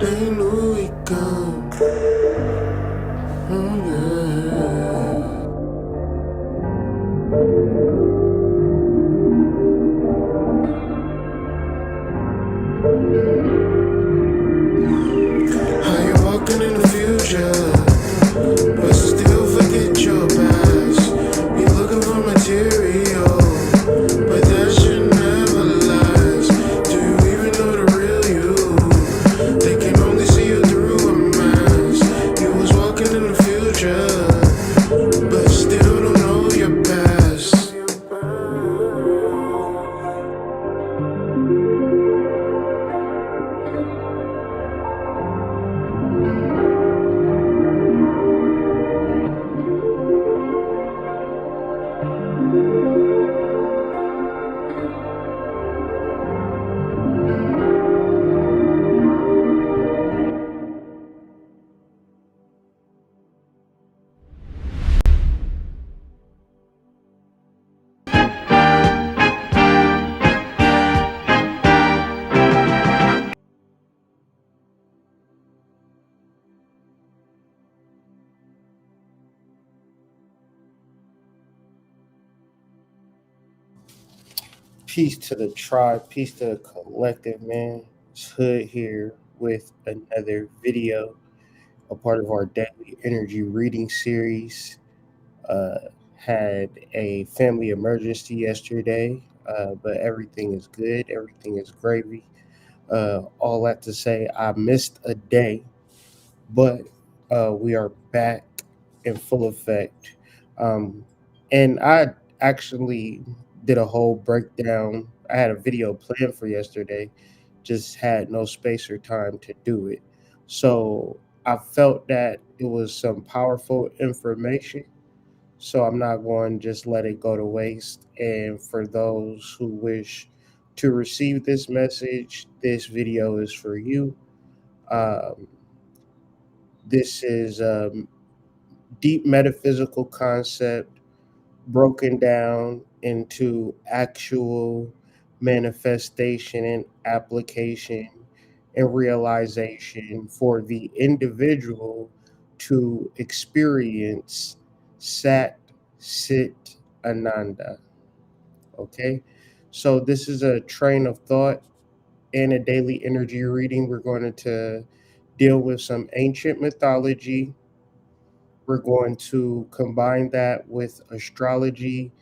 They knew we come. How you walking in the future, but still forget your past. You looking for material, but that shit never lasts. Do you even know the real you? They can only see you through a mask. You was walking in the future, but still don't know your past. Peace to the tribe, peace to the collective, man. It's Hood here with another video, a part of our daily energy reading series. Had a family emergency yesterday, but everything is good, everything is gravy. All that to say, I missed a day, but we are back in full effect. Um, and I actually did a whole breakdown. I had a video planned for yesterday, just had no space or time to do it. So I felt that it was some powerful information. So I'm not going to just let it go to waste. And for those who wish to receive this message, this video is for you. Um, this is deep metaphysical concept broken down into actual manifestation and application and realization for the individual to experience Sat Sit Ananda. Okay, so this is a train of thought and a daily energy reading. We're going to deal with some ancient mythology. We're going to combine that with astrology,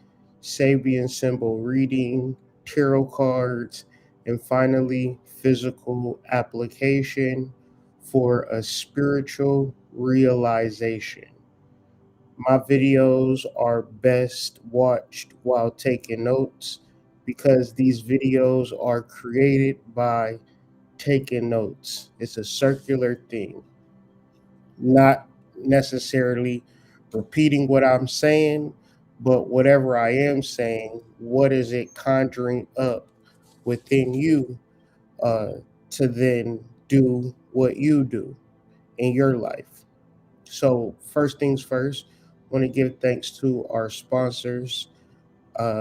Sabian symbol reading, tarot cards, and finally, physical application for a spiritual realization. My videos are best watched while taking notes because these videos are created by taking notes. It's a circular thing, not necessarily repeating what I'm saying, but whatever I am saying, what is it conjuring up within you uh, to then do what you do in your life? So, first things first, I want to give thanks to our sponsors.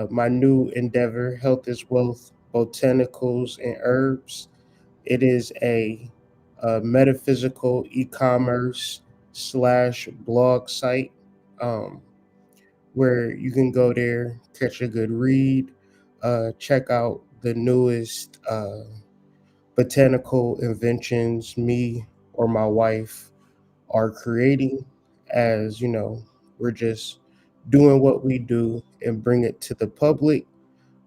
My new endeavor, Health is Wealth, Botanicals and Herbs. It is a metaphysical e-commerce slash blog site um, where you can go there, catch a good read, check out the newest botanical inventions me or my wife are creating. As you know, we're just doing what we do and bring it to the public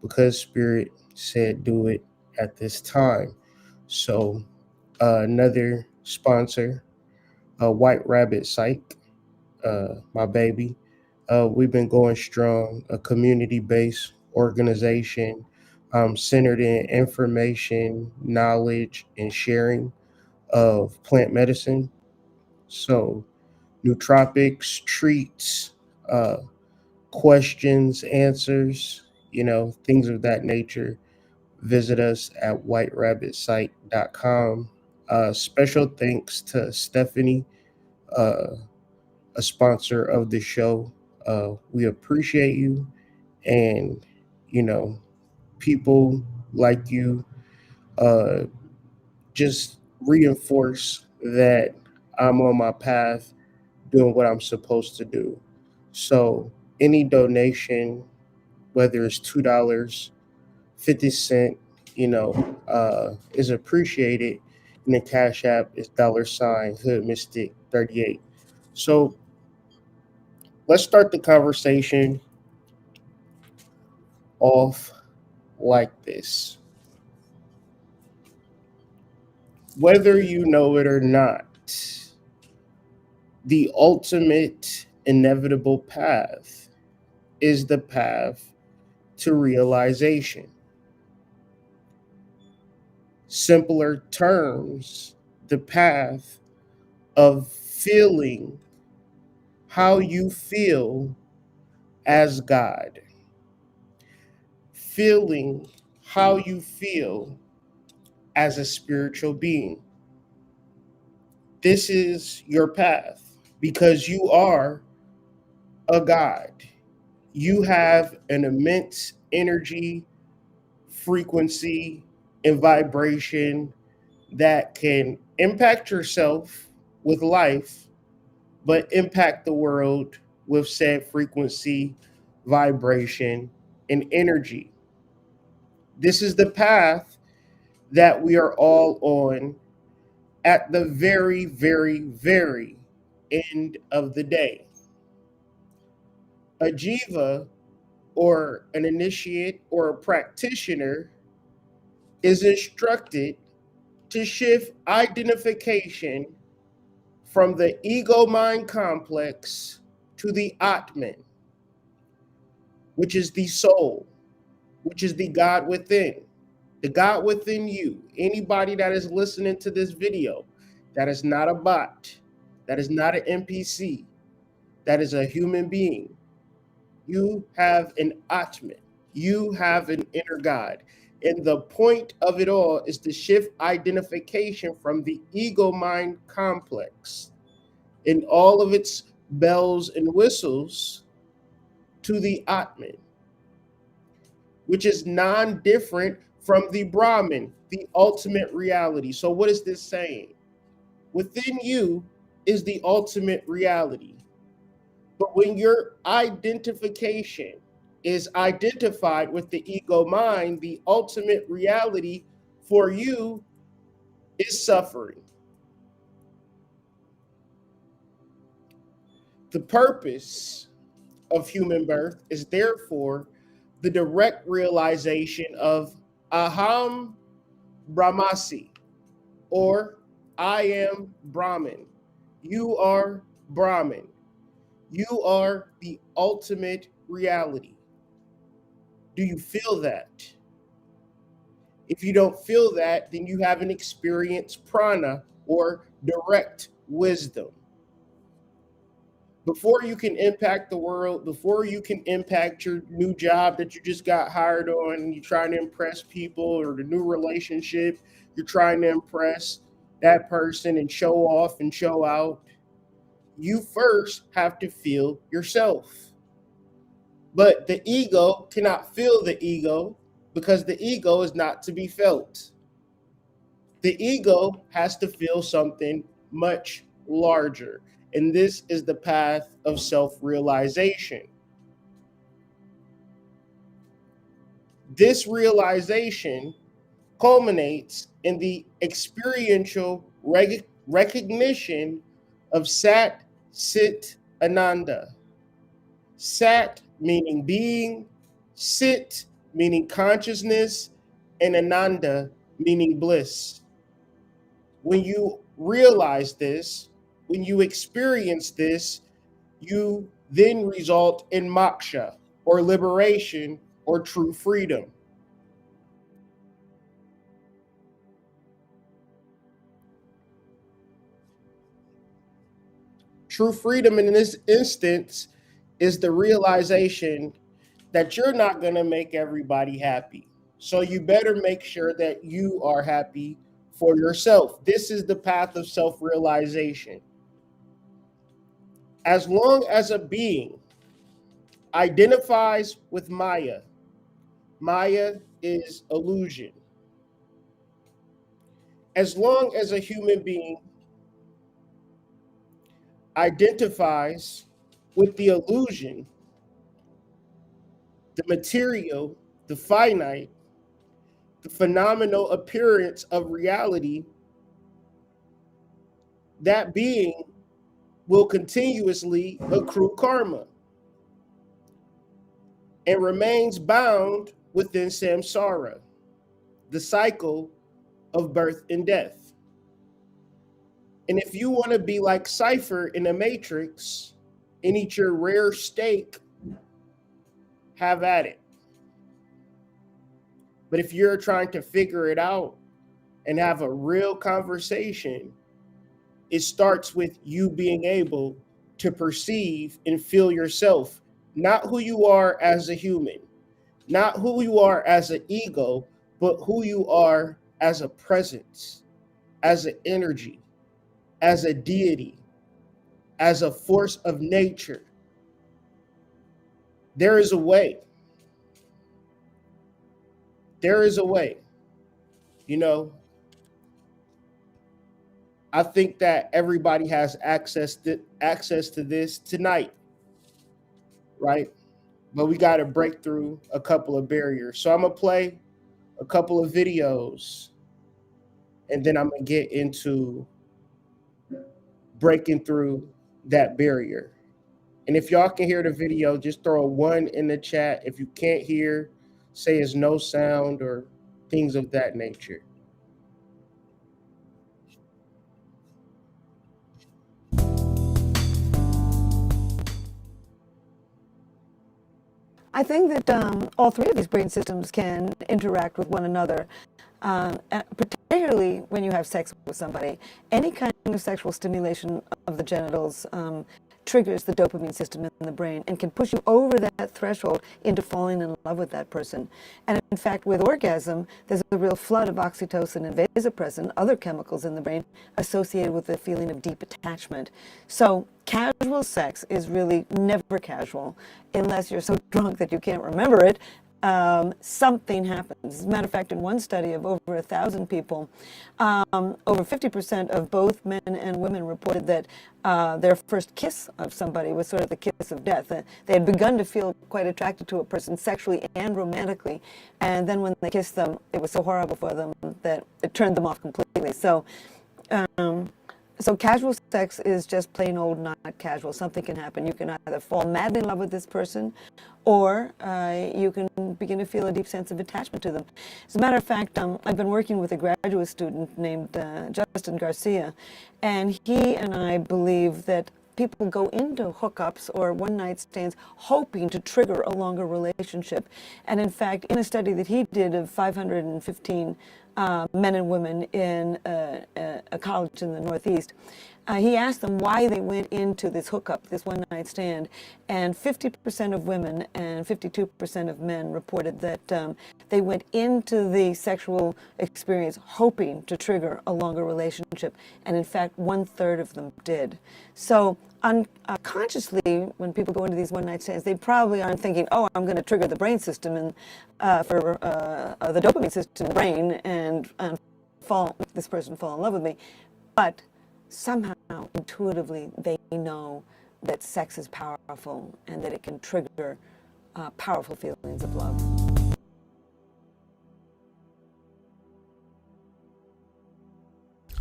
because Spirit said do it at this time. So, another sponsor, White Rabbit Psych, my baby. We've been going strong, a community based organization centered in information, knowledge, and sharing of plant medicine. So, nootropics, treats, uh, questions, answers, things of that nature. Visit us at whiterabbitsite.com. Special thanks to Stephanie, uh, a sponsor of the show. We appreciate you. And, you know, people like you, uh, just reinforce that I'm on my path doing what I'm supposed to do. So any donation, whether it's $2, 50 cent, is appreciated. And the Cash App is $ Hood Mystic 38. So let's start the conversation off like this. Whether you know it or not, the ultimate inevitable path is the path to realization. Simpler terms, the path of feeling how you feel as God, feeling how you feel as a spiritual being. This is your path because you are a God. You have an immense energy, frequency, and vibration that can impact yourself with life, but impact the world with said frequency, vibration, and energy. This is the path that we are all on at the very, very, very end of the day. A jiva, or an initiate or a practitioner, is instructed to shift identification from the ego mind complex to the Atman, which is the soul, which is the God within. The God within you. Anybody that is listening to this video, that is not a bot, that is not an NPC, that is a human being. You have an Atman. You have an inner God. And the point of it all is to shift identification from the ego mind complex in all of its bells and whistles to the Atman, which is non-different from the Brahman, the ultimate reality. So what is this saying? Within you is the ultimate reality. But when your identification is identified with the ego mind, the ultimate reality for you is suffering. The purpose of human birth is therefore the direct realization of Aham Brahmasi, or I am Brahman. You are Brahman. You are the ultimate reality. Do you feel that? If you don't feel that, then you haven't experienced prana, or direct wisdom. Before you can impact the world, before you can impact your new job that you just got hired on, and you're trying to impress people, or the new relationship, you're trying to impress that person and show off and show out, you first have to feel yourself. But the ego cannot feel the ego because the ego is not to be felt. The ego has to feel something much larger. And this is the path of self-realization. This realization culminates in the experiential recognition of Sat Sit Ananda. Sat meaning being, Sit meaning consciousness, and Ananda meaning bliss. When you realize this, when you experience this, you then result in moksha, or liberation, or true freedom. True freedom in this instance is the realization that you're not going to make everybody happy. So you better make sure that you are happy for yourself. This is the path of self-realization. As long as a being identifies with Maya, Maya is illusion. as long as a human being identifies with the illusion, the material, the finite, the phenomenal appearance of reality, that being will continuously accrue karma and remains bound within samsara, the cycle of birth and death. And if you want to be like Cypher in the Matrix and eat your rare steak, have at it. But if you're trying to figure it out and have a real conversation, it starts with you being able to perceive and feel yourself, not who you are as a human, not who you are as an ego, but who you are as a presence, as an energy, as a deity, as a force of nature. There is a way. There is a way. You know, I think that everybody has access to this tonight, right? But we got to break through a couple of barriers. So I'm gonna play a couple of videos, and then I'm gonna get into breaking through that barrier. And if y'all can hear the video, just throw a 1 in the chat. If you can't hear, say it's no sound or things of that nature. I think that all three of these brain systems can interact with one another, particularly when you have sex with somebody. Any kind of sexual stimulation of the genitals triggers the dopamine system in the brain and can push you over that threshold into falling in love with that person. And in fact, with orgasm, there's a real flood of oxytocin and vasopressin, other chemicals in the brain, associated with the feeling of deep attachment. So casual sex is really never casual unless you're so drunk that you can't remember it. Something happens. As a matter of fact, in one study of over 1,000 people, over 50% of both men and women reported that their first kiss of somebody was sort of the kiss of death. They had begun to feel quite attracted to a person sexually and romantically, and then when they kissed them, it was so horrible for them that it turned them off completely. So casual sex is just plain old not casual. Something can happen. You can either fall madly in love with this person, or you can begin to feel a deep sense of attachment to them. As a matter of fact, I've been working with a graduate student named Justin Garcia, and he and I believe that people go into hookups or one-night stands hoping to trigger a longer relationship. And in fact, in a study that he did of 515 men and women in a college in the Northeast, he asked them why they went into this hookup, this one-night stand, and 50% of women and 52% of men reported that they went into the sexual experience hoping to trigger a longer relationship, and in fact, 1/3 of them did. So unconsciously, when people go into these one-night stands, they probably aren't thinking, oh, I'm going to trigger the brain system and for the dopamine system in the brain and this person fall in love with me. But somehow, intuitively, they know that sex is powerful and that it can trigger powerful feelings of love.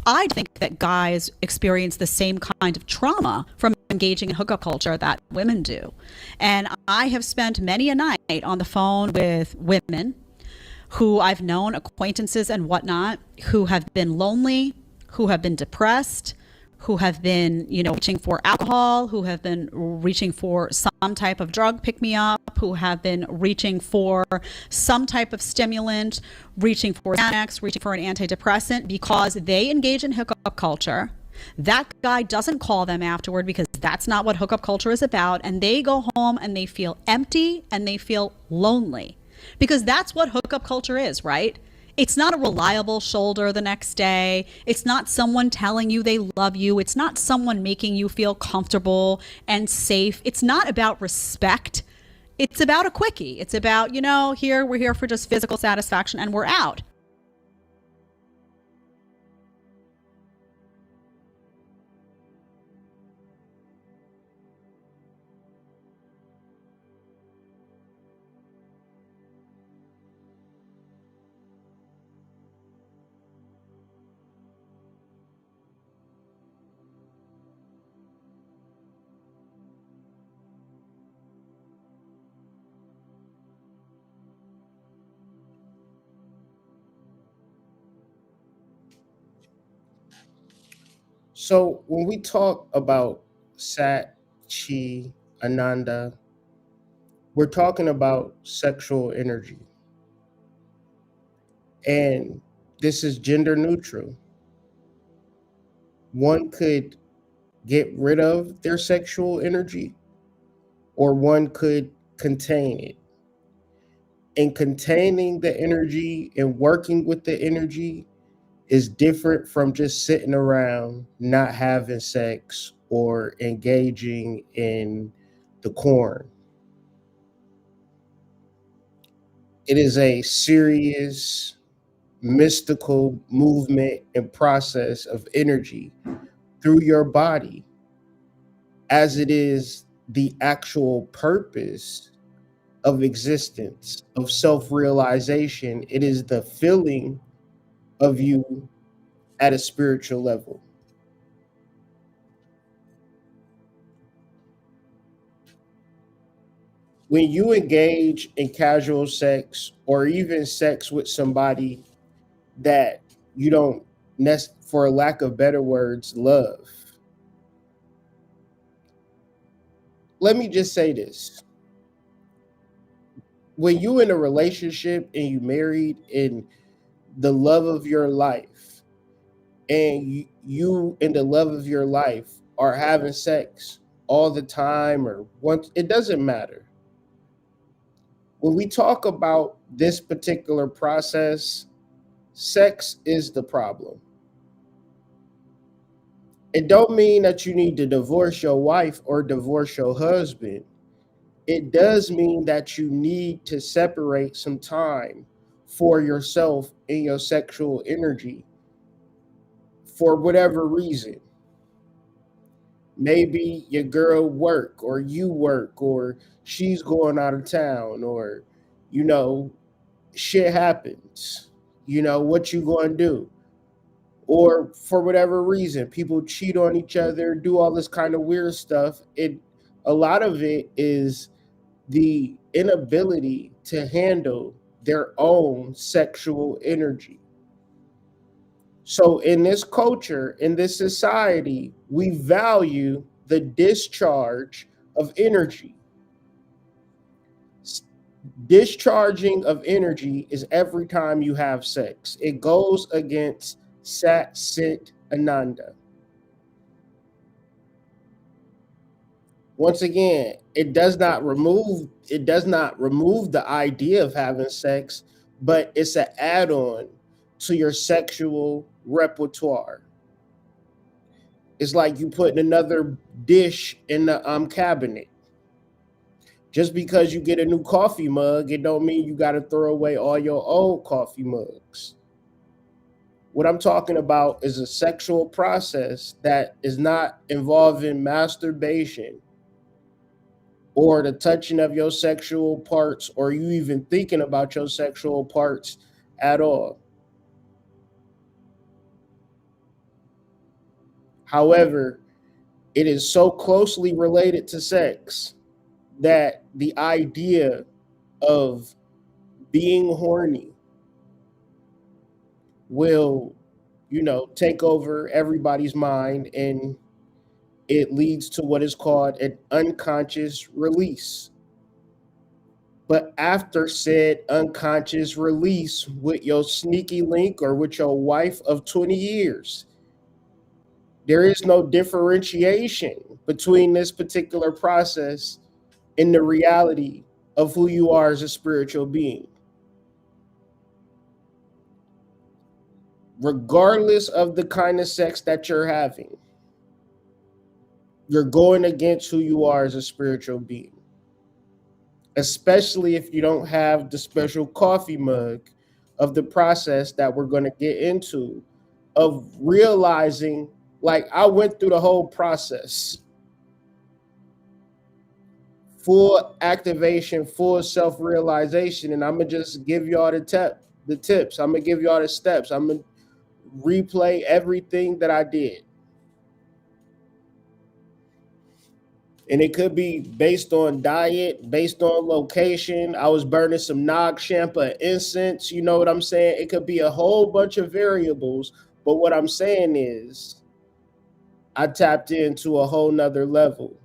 I think that guys experience the same kind of trauma from engaging in hookup culture that women do. And I have spent many a night on the phone with women who I've known, acquaintances and whatnot, who have been lonely, who have been depressed, who have been, reaching for alcohol, who have been reaching for some type of drug pick-me-up, who have been reaching for some type of stimulant, reaching for Xanax, reaching for an antidepressant because they engage in hookup culture. That guy doesn't call them afterward because that's not what hookup culture is about. And they go home and they feel empty and they feel lonely because that's what hookup culture is, right? It's not a reliable shoulder the next day. It's not someone telling you they love you. It's not someone making you feel comfortable and safe. It's not about respect. It's about a quickie. It's about, we're here for just physical satisfaction and we're out. So when we talk about Sat, Chi, Ananda, we're talking about sexual energy. And this is gender neutral. One could get rid of their sexual energy, or one could contain it. And containing the energy and working with the energy is different from just sitting around not having sex or engaging in the corn. It is a serious mystical movement and process of energy through your body, as it is the actual purpose of existence, of self realization. It is the feeling of you at a spiritual level. When you engage in casual sex or even sex with somebody that you don't, for lack of better words, love, let me just say this. When you in a relationship and you married and the love of your life, and you and the love of your life are having sex all the time or once, it doesn't matter. When we talk about this particular process, sex is the problem. It don't mean that you need to divorce your wife or divorce your husband. It does mean that you need to separate some time for yourself and your sexual energy for whatever reason. Maybe your girl work or you work or she's going out of town, or you know shit happens. What you going to do? Or for whatever reason people cheat on each other, do all this kind of weird stuff. A lot of it is the inability to handle their own sexual energy. So in this culture, in this society, we value the discharge of energy. Discharging of energy is every time you have sex. It goes against Sat Sit Ananda. Once again, it does not remove the idea of having sex, but it's an add-on to your sexual repertoire. It's like you putting another dish in the cabinet. Just because you get a new coffee mug, it don't mean you got to throw away all your old coffee mugs. What I'm talking about is a sexual process that is not involving masturbation or the touching of your sexual parts, or you even thinking about your sexual parts at all. However, it is so closely related to sex that the idea of being horny will, take over everybody's mind, and it leads to what is called an unconscious release. But after said unconscious release with your sneaky link or with your wife of 20 years, there is no differentiation between this particular process and the reality of who you are as a spiritual being. Regardless of the kind of sex that you're having, you're going against who you are as a spiritual being. Especially if you don't have the special coffee mug of the process that we're going to get into, of realizing, like, I went through the whole process, full activation, full self-realization, and I'm gonna just give y'all the tips. I'm gonna give y'all the steps. I'm gonna replay everything that I did. And it could be based on diet, based on location. I was burning some Nag Champa incense. You know what I'm saying? It could be a whole bunch of variables. But what I'm saying is, I tapped into a whole nother level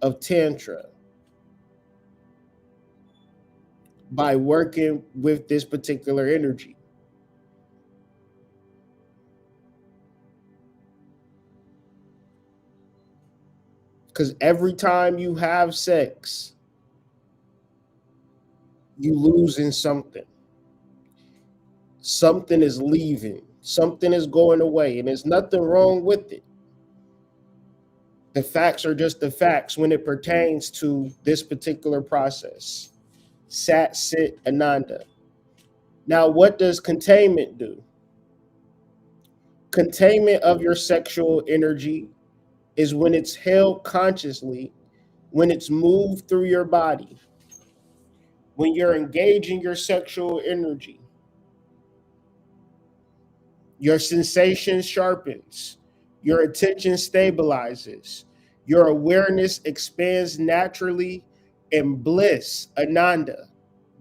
of Tantra by working with this particular energy. Because every time you have sex, you losing something. Something is leaving. Something is going away, and there's nothing wrong with it. The facts are just the facts when it pertains to this particular process. Sat, sit, Ananda. Now, what does containment do? Containment of your sexual energy is when it's held consciously, when it's moved through your body, when you're engaging your sexual energy. Your sensation sharpens, your attention stabilizes, your awareness expands naturally, and bliss, Ananda,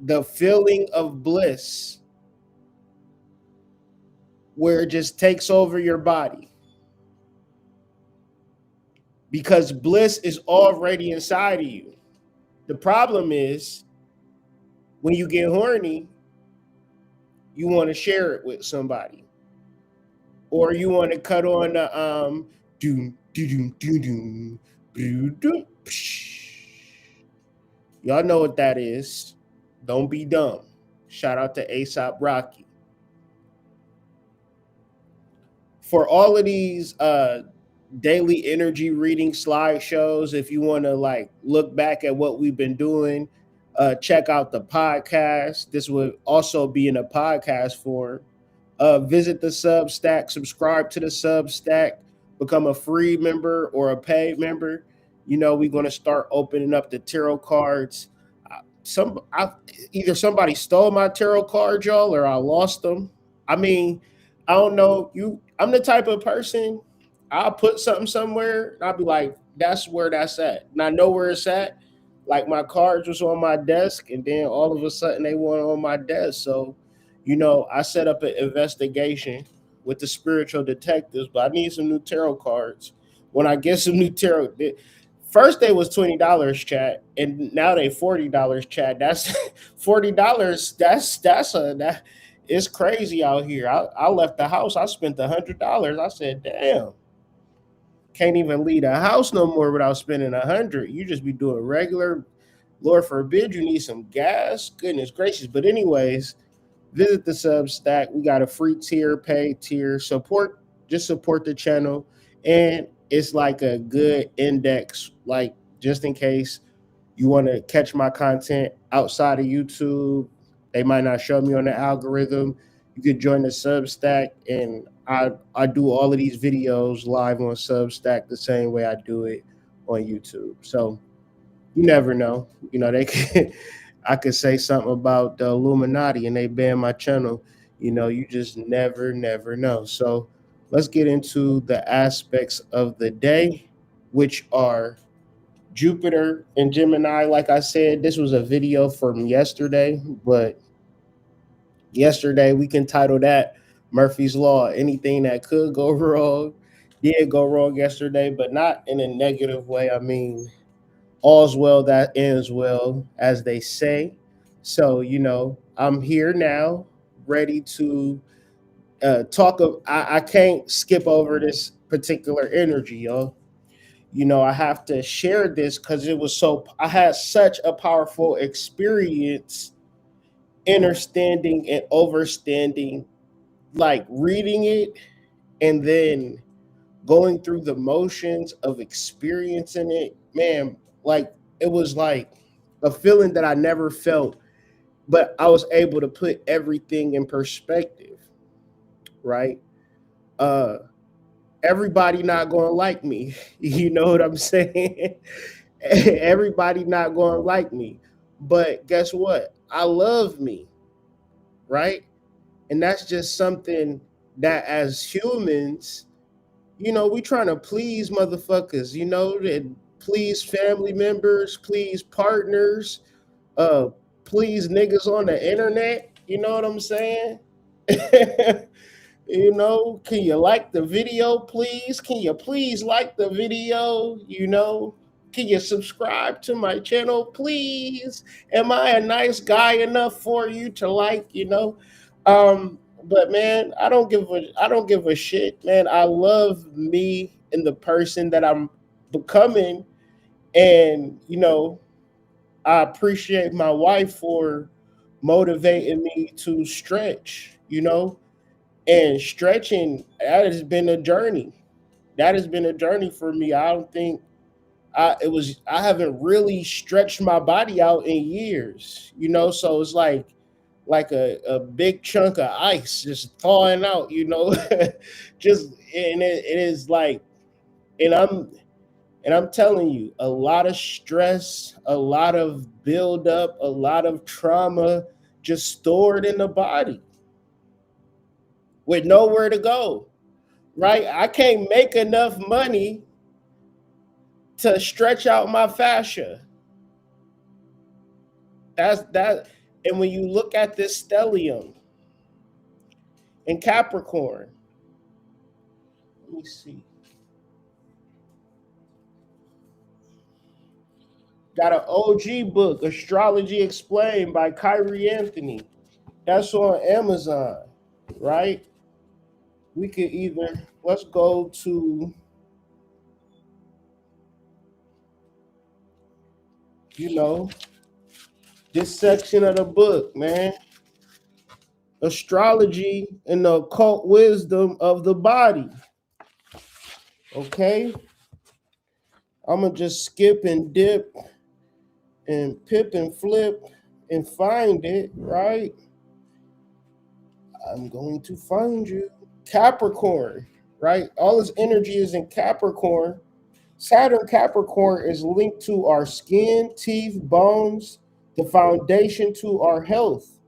the feeling of bliss, where it just takes over your body. Because bliss is already inside of you. The problem is when you get horny, you want to share it with somebody. Or you want to cut on the doom doom doom doom doom. Y'all know what that is. Don't be dumb. Shout out to ASAP Rocky. For all of these daily energy reading slideshows, if you want to like look back at what we've been doing, check out the podcast. This would also be in a podcast form. Visit the Substack, subscribe to the Substack, become a free member or a paid member. You know, we're going to start opening up the tarot cards. Either somebody stole my tarot cards, y'all, or I lost them. I mean, I don't know. I'm the type of person, I'll put something somewhere and I'll be like, that's where that's at. And I know where it's at. Like my cards was on my desk, and then all of a sudden they weren't on my desk. So, you know, I set up an investigation with the spiritual detectives, but I need some new tarot cards. When I get some new tarot, first they was $20, chat, and now they $40, chat. That's $40. That it's crazy out here. I left the house. I spent $100. I said, damn, can't even leave the house no more without spending $100. You just be doing regular. Lord forbid you need some gas. Goodness gracious. But anyways, visit the Substack. We got a free tier, paid tier. Just support the channel. And it's like a good index, like just in case you want to catch my content outside of YouTube. They might not show me on the algorithm. You could join the Substack, and I do all of these videos live on Substack the same way I do it on YouTube. So you never know. You know, I could say something about the Illuminati and they ban my channel. You know, you just never know. So let's get into the aspects of the day, which are Jupiter and Gemini. Like I said, this was a video from yesterday, but yesterday we can title that Murphy's Law. Anything that could go wrong did go wrong yesterday, but not in a negative way. I mean, all's well that ends well, as they say. So, you know, I'm here now, ready to talk. I can't skip over this particular energy, y'all. You know, I have to share this because I had such a powerful experience understanding and overstanding, like reading it and then going through the motions of experiencing it. Man, like it was like a feeling that I never felt, but I was able to put everything in perspective, right? Everybody not going to like me. You know what I'm saying? Everybody not going to like me. But guess what? I love me, right? And that's just something that as humans, you know, we trying to please motherfuckers, you know, and please family members, please partners, please niggas on the internet. You know what I'm saying? You know, can you like the video, please? Can you please like the video? You know, can you subscribe to my channel, please? Am I a nice guy enough for you to like? You know, but man, I don't give a shit, man. I love me and the person that I'm becoming, and you know, I appreciate my wife for motivating me to stretch. You know, and stretching, that has been a journey. That has been a journey for me. I don't think I haven't really stretched my body out in years, you know, so it's like a big chunk of ice just thawing out, you know. Just and it is like and I'm telling you, a lot of stress, a lot of buildup, a lot of trauma just stored in the body with nowhere to go. Right? I can't make enough money to stretch out my fascia. That's that. And when you look at this stellium in Capricorn, let me see. Got an OG book, Astrology Explained by Kyrie Anthony. That's on Amazon, right? We could either, let's go to, you know, this section of the book, man. Astrology and the occult wisdom of the body. Okay? I'm going to just skip and dip and pip and flip and find it, right? I'm going to find you. Capricorn, right? All this energy is in Capricorn. Saturn Capricorn is linked to our skin, teeth, bones, the foundation to our health.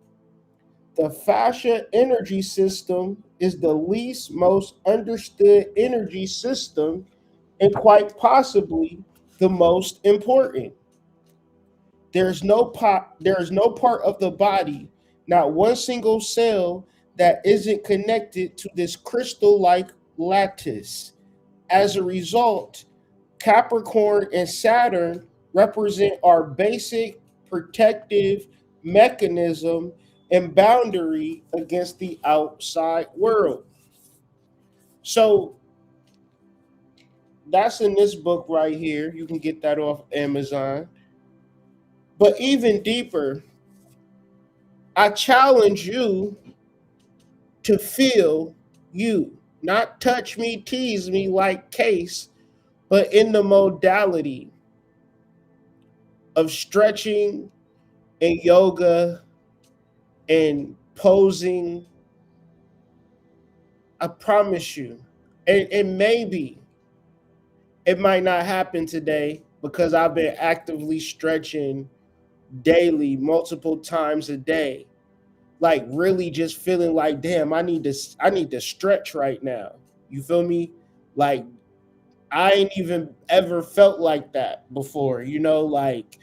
The fascia energy system is the least most understood energy system and quite possibly the most important. There is no part of the body, not one single cell that isn't connected to this crystal-like lattice. As a result, Capricorn and Saturn represent our basic protective mechanism and boundary against the outside world. So that's in this book right here. You can get that off Amazon. But even deeper, I challenge you to feel you, not touch me, tease me like Case, but in the modality of stretching and yoga and posing. I promise you. And maybe it might not happen today because I've been actively stretching daily, multiple times a day. Like really just feeling like, damn, I need to stretch right now. You feel me? Like I ain't even ever felt like that before, you know, like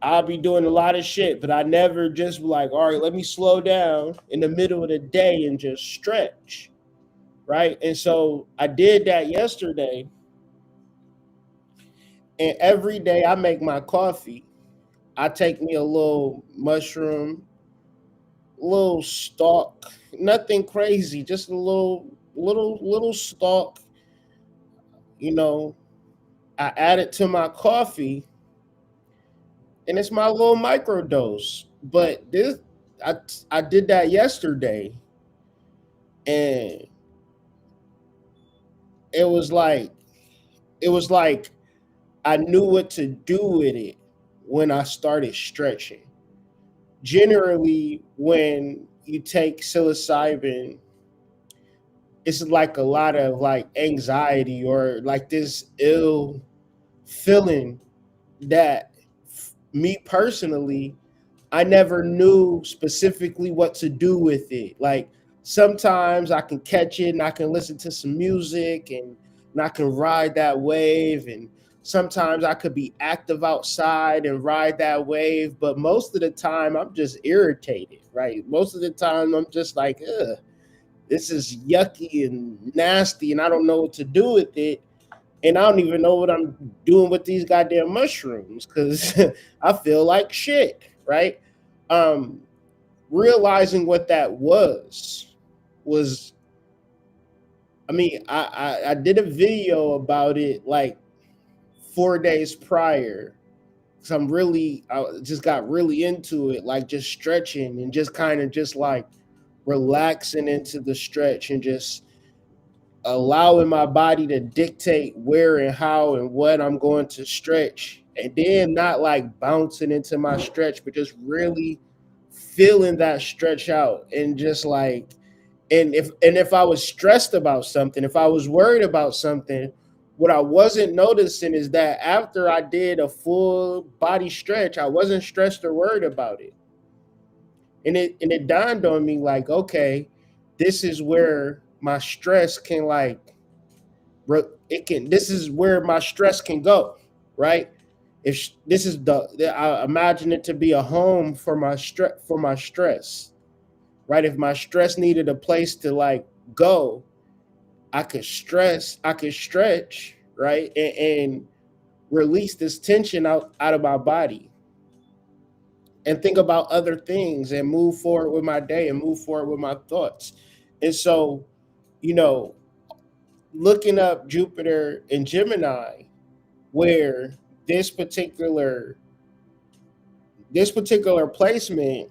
I'll be doing a lot of shit, but I never just like, all right, let me slow down in the middle of the day and just stretch. Right. And so I did that yesterday. And every day I make my coffee. I take me a little mushroom, little stalk, nothing crazy, just a little stalk, you know. I add it to my coffee and it's my little microdose. But this I did that yesterday and it was like I knew what to do with it when I started stretching. Generally, when you take psilocybin, it's like a lot of like anxiety or like this ill feeling that me personally, I never knew specifically what to do with it. Like sometimes I can catch it and I can listen to some music and I can ride that wave. And sometimes I could be active outside and ride that wave. But most of the time I'm just irritated, right? Most of the time I'm just like, ugh. this is yucky and nasty, and I don't know what to do with it. And I don't even know what I'm doing with these goddamn mushrooms because I feel like shit, right? Um, Realizing what that was, I mean, I did a video about it like 4 days prior. So I just got really into it, like just stretching and just kind of just like relaxing into the stretch and just allowing my body to dictate where and how and what I'm going to stretch. And then not like bouncing into my stretch, but just really feeling that stretch out and just like and if I was stressed about something, if I was worried about something, what I wasn't noticing is that after I did a full body stretch, I wasn't stressed or worried about it. And it dawned on me like, okay, this is where my stress can like it can this is where my stress can go, right? If this is I imagine it to be a home for my stress, right? If my stress needed a place to like go, I could stretch, right? And release this tension out of my body and think about other things and move forward with my day and move forward with my thoughts. And so, you know, looking up Jupiter and Gemini, where this particular this particular placement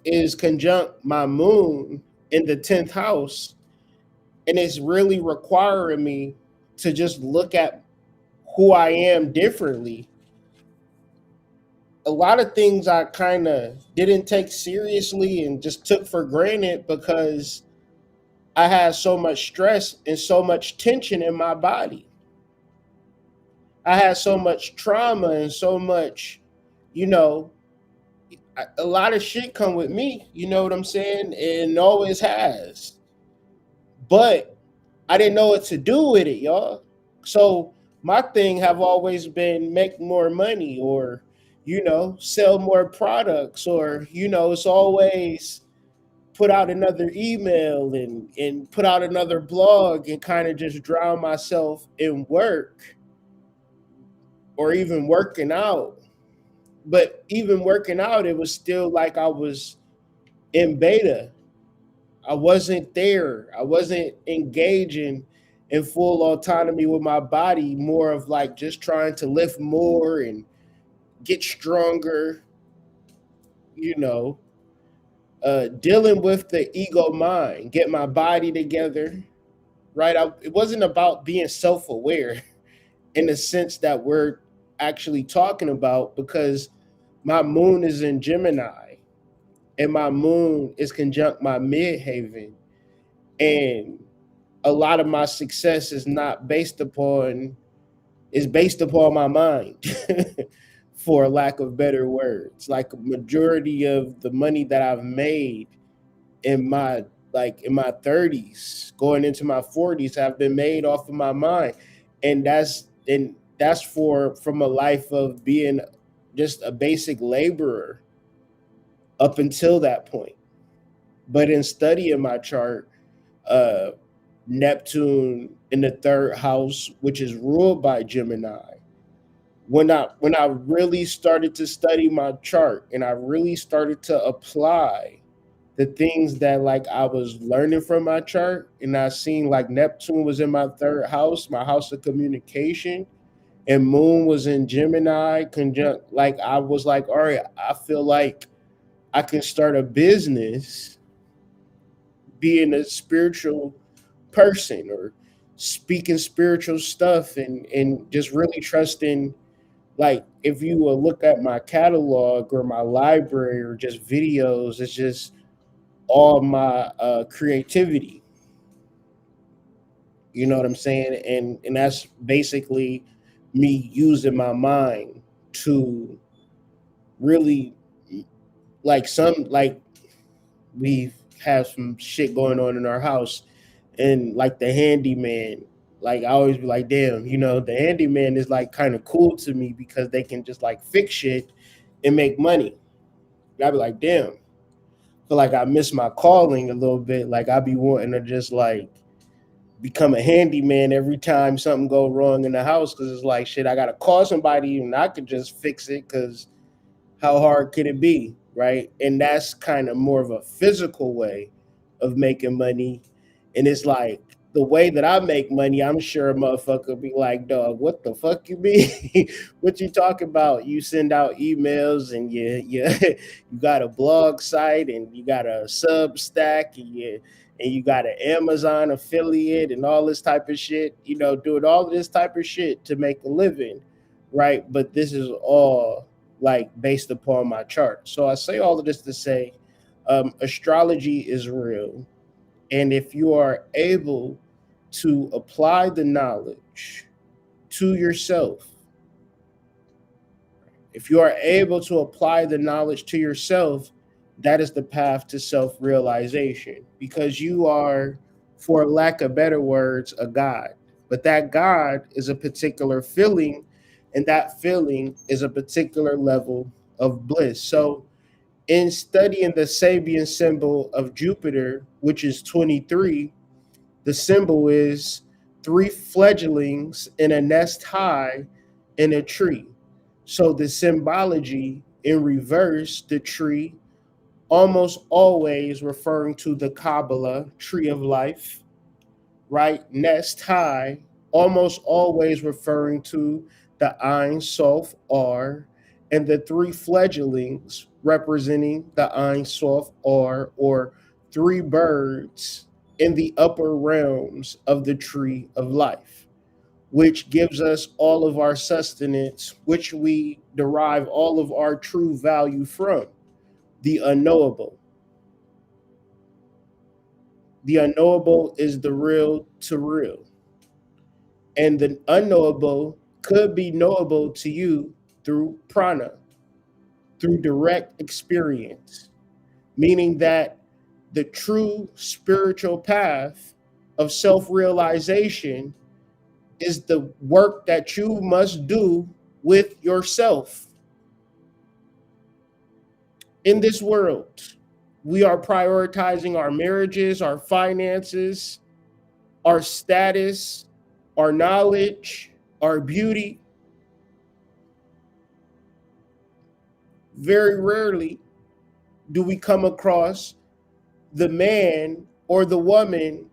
is conjunct my moon in the 10th house, and it's really requiring me to just look at who I am differently. A lot of things I kind of didn't take seriously and just took for granted because I had so much stress and so much tension in my body. I had so much trauma and so much, you know, a lot of shit come with me, you know what I'm saying? And always has. But I didn't know what to do with it, y'all. So my thing have always been make more money or, sell more products or, it's always put out another email and put out another blog and kind of just drown myself in work or even working out. But even working out, it was still like I was in beta. I wasn't there. I wasn't engaging in full autonomy with my body, more of like just trying to lift more and get stronger, you know, dealing with the ego mind, get my body together, right? It wasn't about being self aware in the sense that we're actually talking about because my moon is in Gemini and my moon is conjunct my midhaven. And a lot of my success is based upon my mind, for lack of better words. Like a majority of the money that I've made in my 30s, going into my 40s, have been made off of my mind. And that's from a life of being just a basic laborer up until that point. But in studying my chart, uh, Neptune in the third house, which is ruled by Gemini. When I really started to study my chart and I really started to apply the things that like I was learning from my chart, and I seen like Neptune was in my third house, my house of communication, and Moon was in Gemini conjunct. Like I was like, all right, I feel like I can start a business being a spiritual person or speaking spiritual stuff and just really trusting. Like if you will look at my catalog or my library or just videos, it's just all my creativity. You know what I'm saying? And that's basically me using my mind to really like we have some shit going on in our house, and like the handyman, like I always be like, damn, the handyman is like kind of cool to me because they can just like fix shit and make money. And I be like, damn. feel like I miss my calling a little bit. Like I be wanting to just like become a handyman every time something go wrong in the house because it's like shit. I gotta call somebody and I could just fix it because how hard could it be, right? And that's kind of more of a physical way of making money. And it's like the way that I make money, I'm sure a motherfucker be like, dog, what the fuck you mean? What you talking about? You send out emails and you got a blog site and you got a Substack and you got an Amazon affiliate and all this type of shit, doing all this type of shit to make a living, right? But this is all like based upon my chart. So I say all of this to say astrology is real. And if you are able to apply the knowledge to yourself, if you are able to apply the knowledge to yourself, that is the path to self realization because you are, for lack of better words, a God. But that God is a particular feeling, and that feeling is a particular level of bliss. So, in studying the Sabian symbol of Jupiter, which is 23, the symbol is three fledglings in a nest high in a tree. So the symbology in reverse, the tree, almost always referring to the Kabbalah, tree of life, right? Nest high, almost always referring to the Ein Sof R, and the three fledglings representing the Ein Sof R, or three birds in the upper realms of the tree of life, which gives us all of our sustenance, which we derive all of our true value from, the unknowable. The unknowable is the real to real. And the unknowable could be knowable to you through prana, through direct experience, meaning that the true spiritual path of self realization is the work that you must do with yourself. In this world, we are prioritizing our marriages, our finances, our status, our knowledge, our beauty. Very rarely do we come across the man or the woman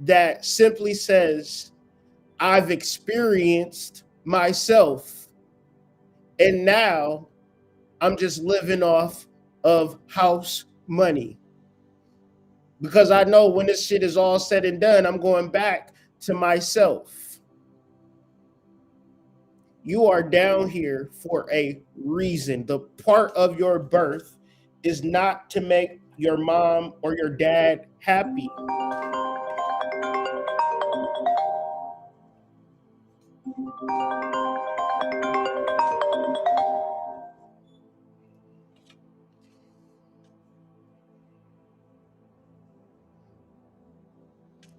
that simply says, I've experienced myself and now I'm just living off of house money. Because I know when this shit is all said and done, I'm going back to myself. You are down here for a reason. The part of your birth is not to make your mom or your dad happy.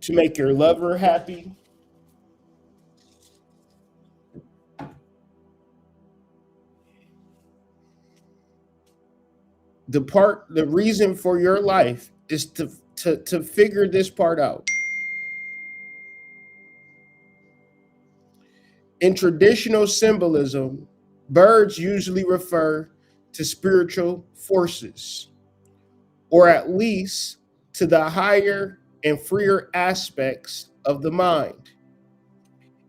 To make your lover happy. The reason for your life is to figure this part out. In traditional symbolism, birds usually refer to spiritual forces, or at least to the higher and freer aspects of the mind.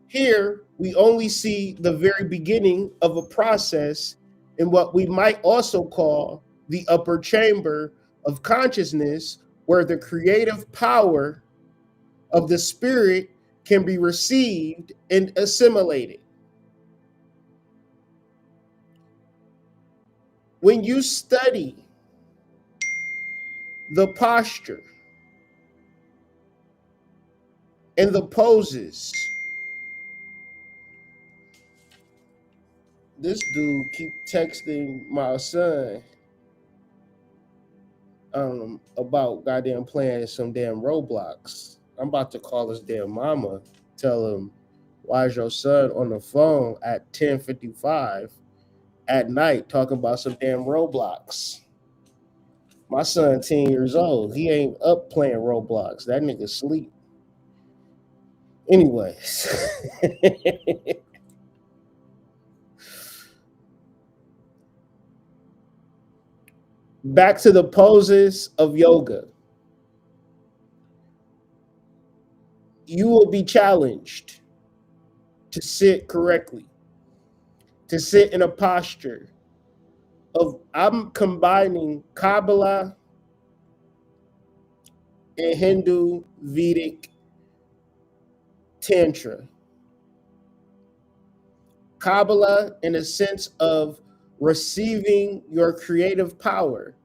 Here, we only see the very beginning of a process in what we might also call the upper chamber of consciousness, where the creative power of the spirit can be received and assimilated. When you study the posture and the poses, this dude keep texting my son about goddamn playing some damn Roblox. I'm about to call his damn mama, tell him, why is your son on the phone at 10:55 at night talking about some damn Roblox? My son 10 years old. He ain't up playing Roblox. That nigga sleep. Anyways. Back to the poses of yoga. You will be challenged to sit correctly, to sit in a posture of, I'm combining Kabbalah and Hindu Vedic Tantra. Kabbalah in a sense of receiving your creative power,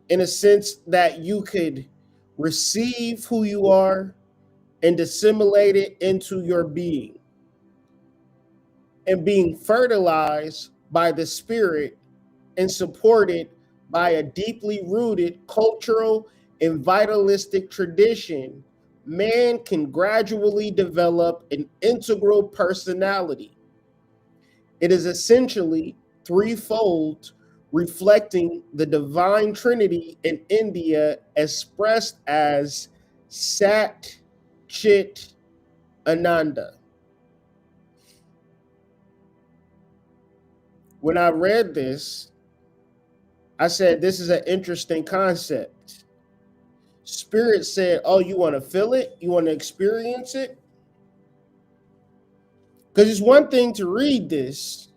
in a sense that you could receive who you are and assimilate it into your being, and being fertilized by the spirit and supported by a deeply rooted cultural and vitalistic tradition, man can gradually develop an integral personality. It is essentially threefold, reflecting the divine trinity in India expressed as Sat, Chit, Ananda. When I read this, I said, this is an interesting concept. Spirit said, oh, you want to feel it? You want to experience it? Because it's one thing to read this,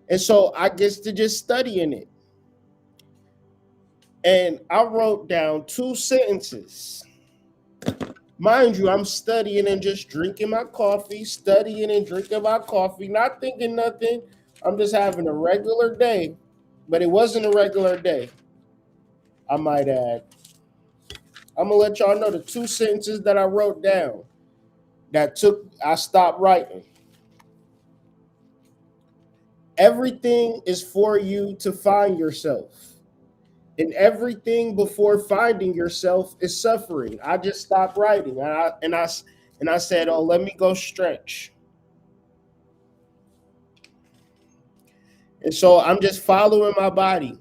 and so I guess to just studying it. And I wrote down 2 sentences. Mind you, I'm studying and just drinking my coffee, studying and drinking my coffee, not thinking nothing. I'm just having a regular day, but it wasn't a regular day, I might add. I'm gonna let y'all know the 2 sentences that I wrote down I stopped writing. Everything is for you to find yourself, and everything before finding yourself is suffering. I just stopped writing, and I said, oh, let me go stretch. And so I'm just following my body.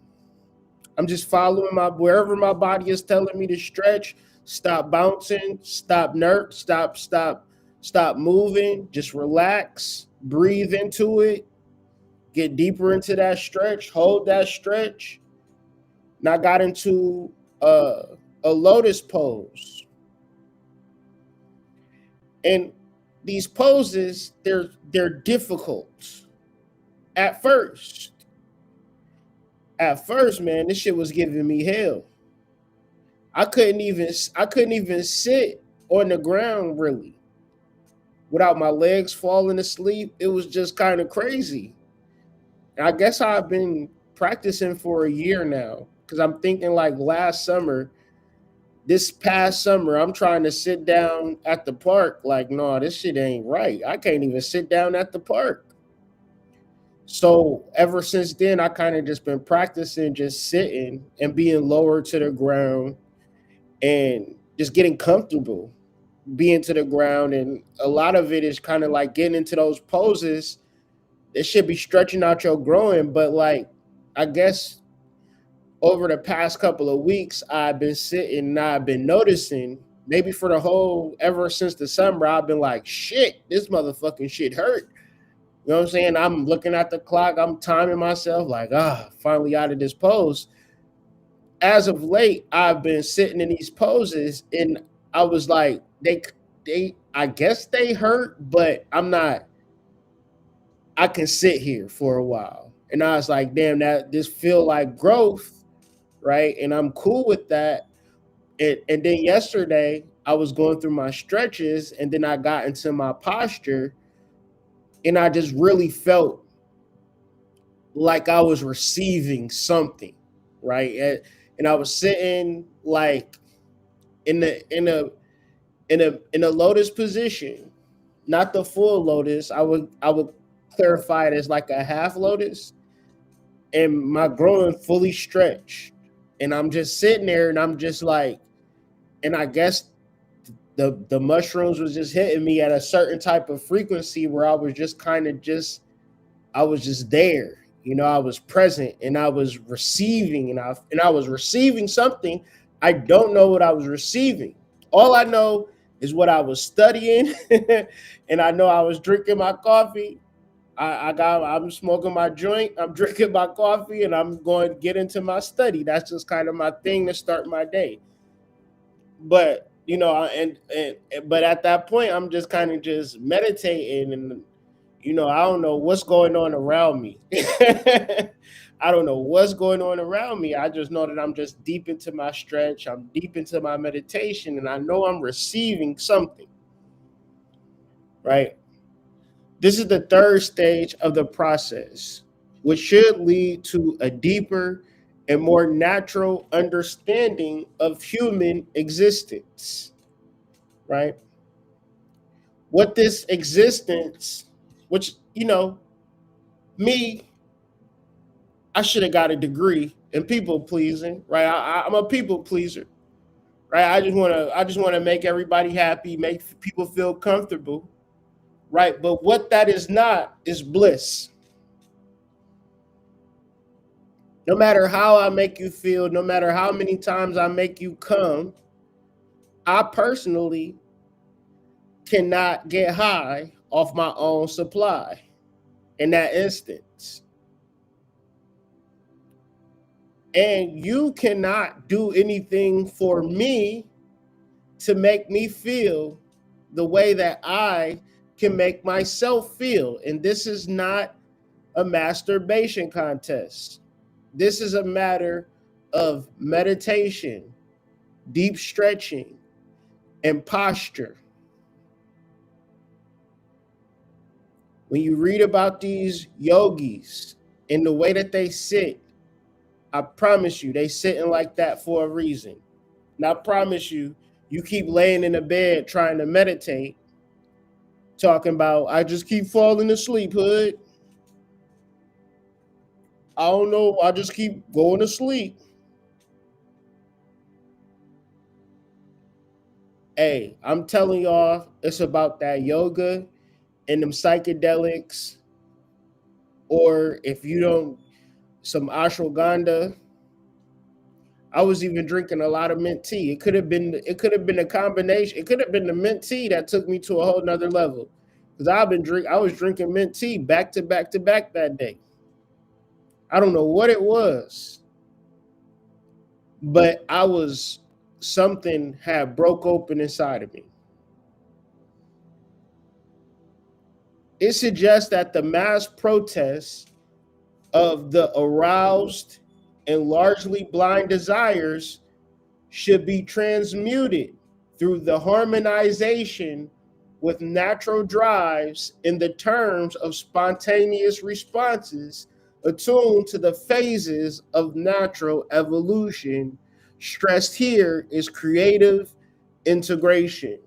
I'm just following wherever my body is telling me to stretch, stop bouncing, stop moving, just relax, breathe into it, get deeper into that stretch, hold that stretch. And I got into a lotus pose. And these poses, they're difficult at first. At first, man, this shit was giving me hell. I couldn't even sit on the ground really without my legs falling asleep. It was just kind of crazy. And I guess I've been practicing for a year now, because I'm thinking like this past summer, I'm trying to sit down at the park. Like, no, this shit ain't right. I can't even sit down at the park. So ever since then, I kind of just been practicing just sitting and being lower to the ground and just getting comfortable being to the ground. And a lot of it is kind of like getting into those poses that should be stretching out your groin. But like, I guess over the past couple of weeks, I've been sitting and I've been noticing, maybe ever since December, I've been like, shit, this motherfucking shit hurt. You know what I'm saying? I'm looking at the clock. I'm timing myself like, finally out of this pose. As of late, I've been sitting in these poses and I was like, I guess they hurt, but I can sit here for a while. And I was like, damn, this feel like growth, right? And I'm cool with that. And then yesterday, I was going through my stretches and then I got into my posture. And I just really felt like I was receiving something, right? And I was sitting like in a lotus position, not the full lotus. I would clarify it as like a half lotus, and my groin fully stretched. And I'm just sitting there, and I'm just like, and I guess the mushrooms was just hitting me at a certain type of frequency where I was just I was just there. I was present and I was receiving, and I was receiving something. I don't know what I was receiving. All I know is what I was studying, and I know I was drinking my coffee. I'm smoking my joint, I'm drinking my coffee, and I'm going to get into my study. That's just kind of my thing to start my day. But but at that point, I'm just kind of just meditating, and I don't know what's going on around me. I don't know what's going on around me. I just know that I'm just deep into my stretch. I'm deep into my meditation, and I know I'm receiving something. Right? This is the third stage of the process, which should lead to a deeper and more natural understanding of human existence. Right? What this existence, which, me, I should have got a degree in people pleasing, right? I'm a people pleaser, right? I just wanna make everybody happy, make people feel comfortable, right? But what that is not is bliss. No matter how I make you feel, no matter how many times I make you come, I personally cannot get high off my own supply in that instance. And you cannot do anything for me to make me feel the way that I can make myself feel. And this is not a masturbation contest. This is a matter of meditation, deep stretching, and posture. When you read about these yogis and the way that they sit, I promise you, they sitting like that for a reason. And I promise you, you keep laying in the bed trying to meditate, talking about, I just keep falling asleep, hood. I don't know, I just keep going to sleep. Hey, I'm telling y'all, it's about that yoga and them psychedelics, or if you don't, some ashwagandha. I was even drinking a lot of mint tea. It could have been a combination. It could have been the mint tea that took me to a whole nother level. Because I was drinking mint tea back to back to back that day. I don't know what it was, but something had broke open inside of me. It suggests that the mass protests of the aroused and largely blind desires should be transmuted through the harmonization with natural drives in the terms of spontaneous responses attuned to the phases of natural evolution. Stressed here is creative integration.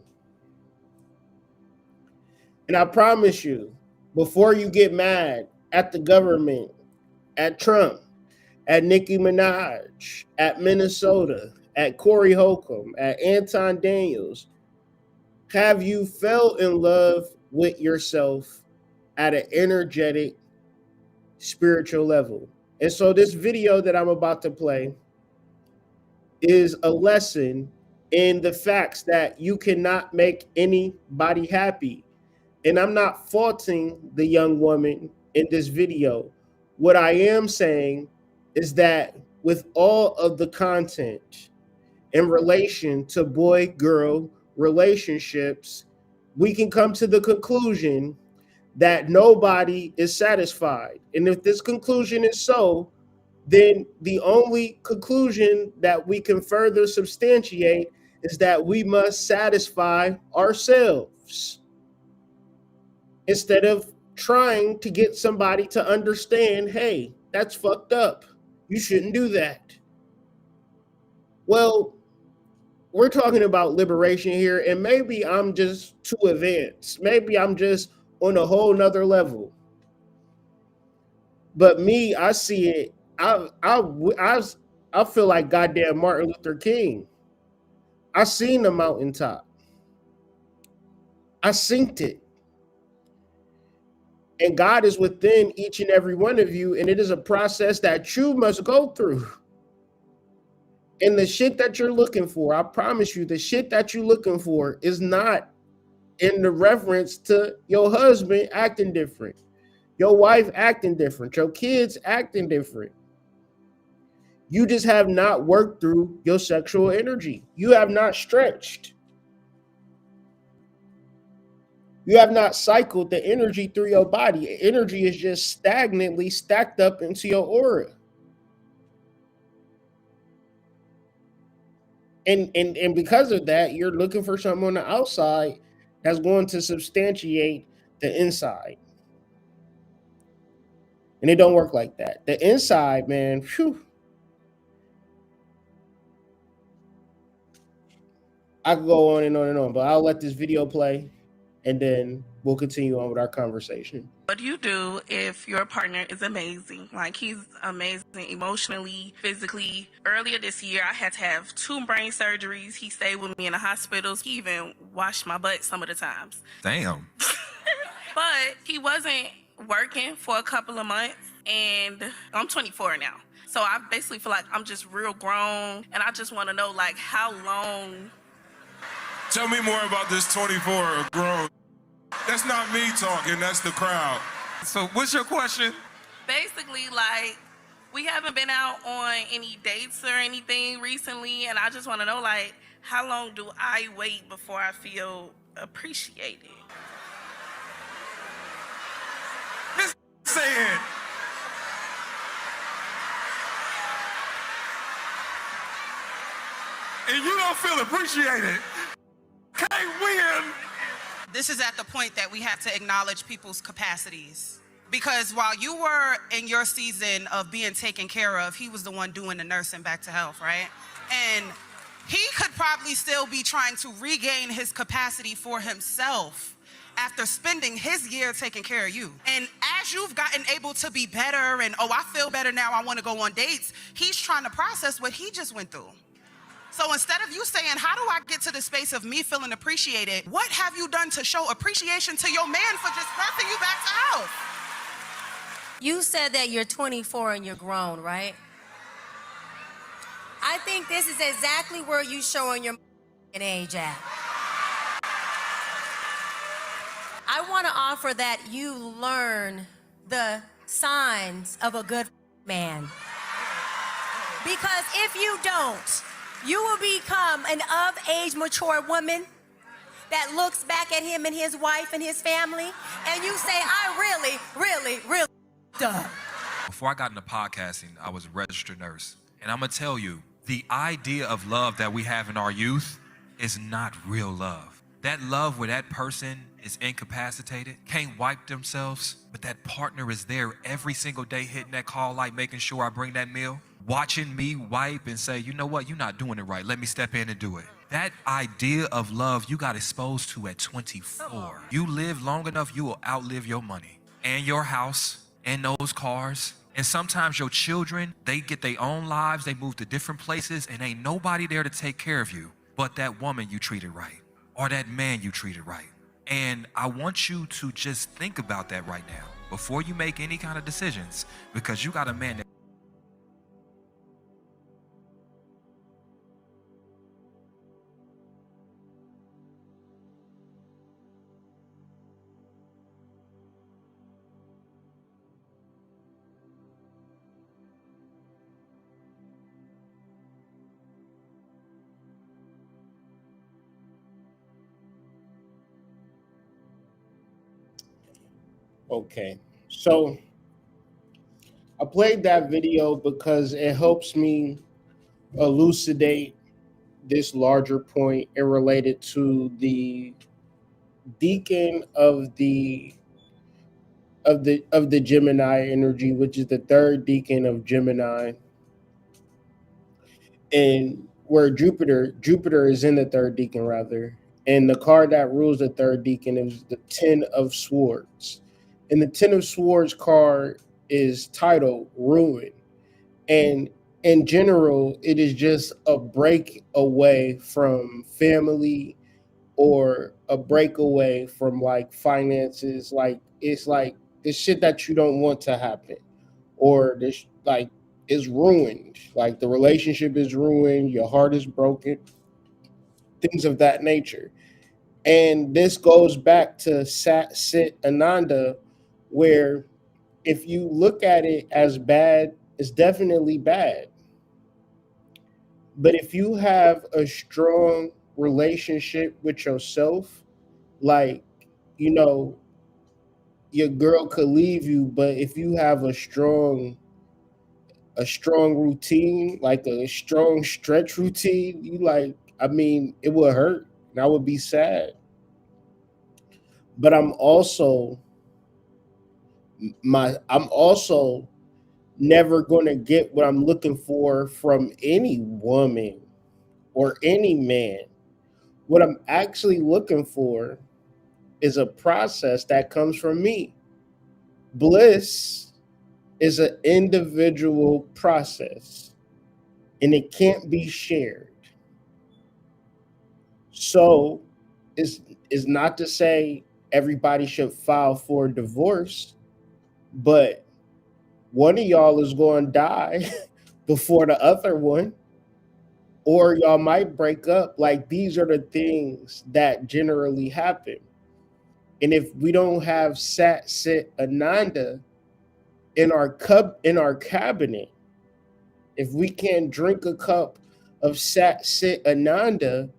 And I promise you, before you get mad at the government, at Trump, at Nicki Minaj, at Minnesota, at Corey Holcomb, at Anton Daniels, have you fell in love with yourself at an energetic, spiritual level? And so this video that I'm about to play is a lesson in the facts that you cannot make anybody happy. And I'm not faulting the young woman in this video. What I am saying is that with all of the content in relation to boy-girl relationships, we can come to the conclusion that nobody is satisfied. And if this conclusion is so, then the only conclusion that we can further substantiate is that we must satisfy ourselves instead of trying to get somebody to understand, hey, that's fucked up. You shouldn't do that. Well, we're talking about liberation here, and maybe I'm just too advanced. Maybe I'm just on a whole nother level. But me, I see it. I feel like goddamn Martin Luther King. I seen the mountaintop. I synced it. And God is within each and every one of you, and it is a process that you must go through. And the shit that you're looking for, I promise you, the shit that you're looking for is not in the reference to your husband acting different, your wife acting different, your kids acting different. You just have not worked through your sexual energy. You have not stretched. You have not cycled the energy through your body. Energy is just stagnantly stacked up into your aura. And because of that, you're looking for something on the outside that's going to substantiate the inside. And it don't work like that. The inside, man, phew. I could go on and on and on, but I'll let this video play and then we'll continue on with our conversation. What do you do if your partner is amazing? Like, he's amazing emotionally, physically. Earlier this year, I had to have 2 brain surgeries. He stayed with me in the hospitals. He even washed my butt some of the times. Damn. But he wasn't working for a couple of months, and I'm 24 now. So I basically feel like I'm just real grown, and I just want to know, like, how long. Tell me more about this 24 grown. That's not me talking, that's the crowd. So what's your question? Basically, like, we haven't been out on any dates or anything recently, and I just want to know, like, how long do I wait before I feel appreciated? Say it. And you don't feel appreciated. Can't win. This is at the point that we have to acknowledge people's capacities. Because while you were in your season of being taken care of, he was the one doing the nursing back to health, right? And he could probably still be trying to regain his capacity for himself after spending his year taking care of you. And as you've gotten able to be better and, oh, I feel better now, I want to go on dates, he's trying to process what he just went through. So instead of you saying, how do I get to the space of me feeling appreciated, what have you done to show appreciation to your man for just nursing you back to health? You said that you're 24 and you're grown, right? I think this is exactly where you showing your age at. I want to offer that you learn the signs of a good man. Because if you don't, you will become an of-age, mature woman that looks back at him and his wife and his family, and you say, I really up. Before I got into podcasting, I was a registered nurse. And I'm gonna tell you, the idea of love that we have in our youth is not real love. That love where that person is incapacitated, can't wipe themselves, but that partner is there every single day hitting that call light, making sure I bring that meal, watching me wipe and say, you know what, you're not doing it right. Let me step in and do it. That idea of love you got exposed to at 24. You live long enough, you will outlive your money and your house and those cars. And sometimes your children, they get their own lives, they move to different places, and ain't nobody there to take care of you but that woman you treated right or that man you treated right. And I want you to just think about that right now before you make any kind of decisions, because you got a man that Okay. So I played that video because it helps me elucidate this larger point and related to the deacon of the Gemini energy, which is the third deacon of Gemini, and where Jupiter is in the third deacon rather, and the card that rules the third deacon is the Ten of Swords, and the Ten of Swords card is titled Ruin, and in general, it is just a break away from family or a breakaway from like finances. Like it's like It's shit that you don't want to happen, or this like is ruined. Like the relationship is ruined, your heart is broken, things of that nature. And this goes back to Sat Sit Ananda, where if you look at it as bad, it's definitely bad. But if you have a strong relationship with yourself, like, you know, your girl could leave you, but if you have a strong routine, like a strong stretch routine, you like, I mean, it would hurt and I would be sad. But I'm also never going to get what I'm looking for from any woman or any man. What I'm actually looking for is a process that comes from me. Bliss is an individual process and it can't be shared. So it's not to say everybody should file for divorce, but one of y'all is going to die before the other one, or y'all might break up. Like these are the things that generally happen. And if we don't have Sat Sit Ananda in our cabinet, if we can't drink a cup of Sat Sit Ananda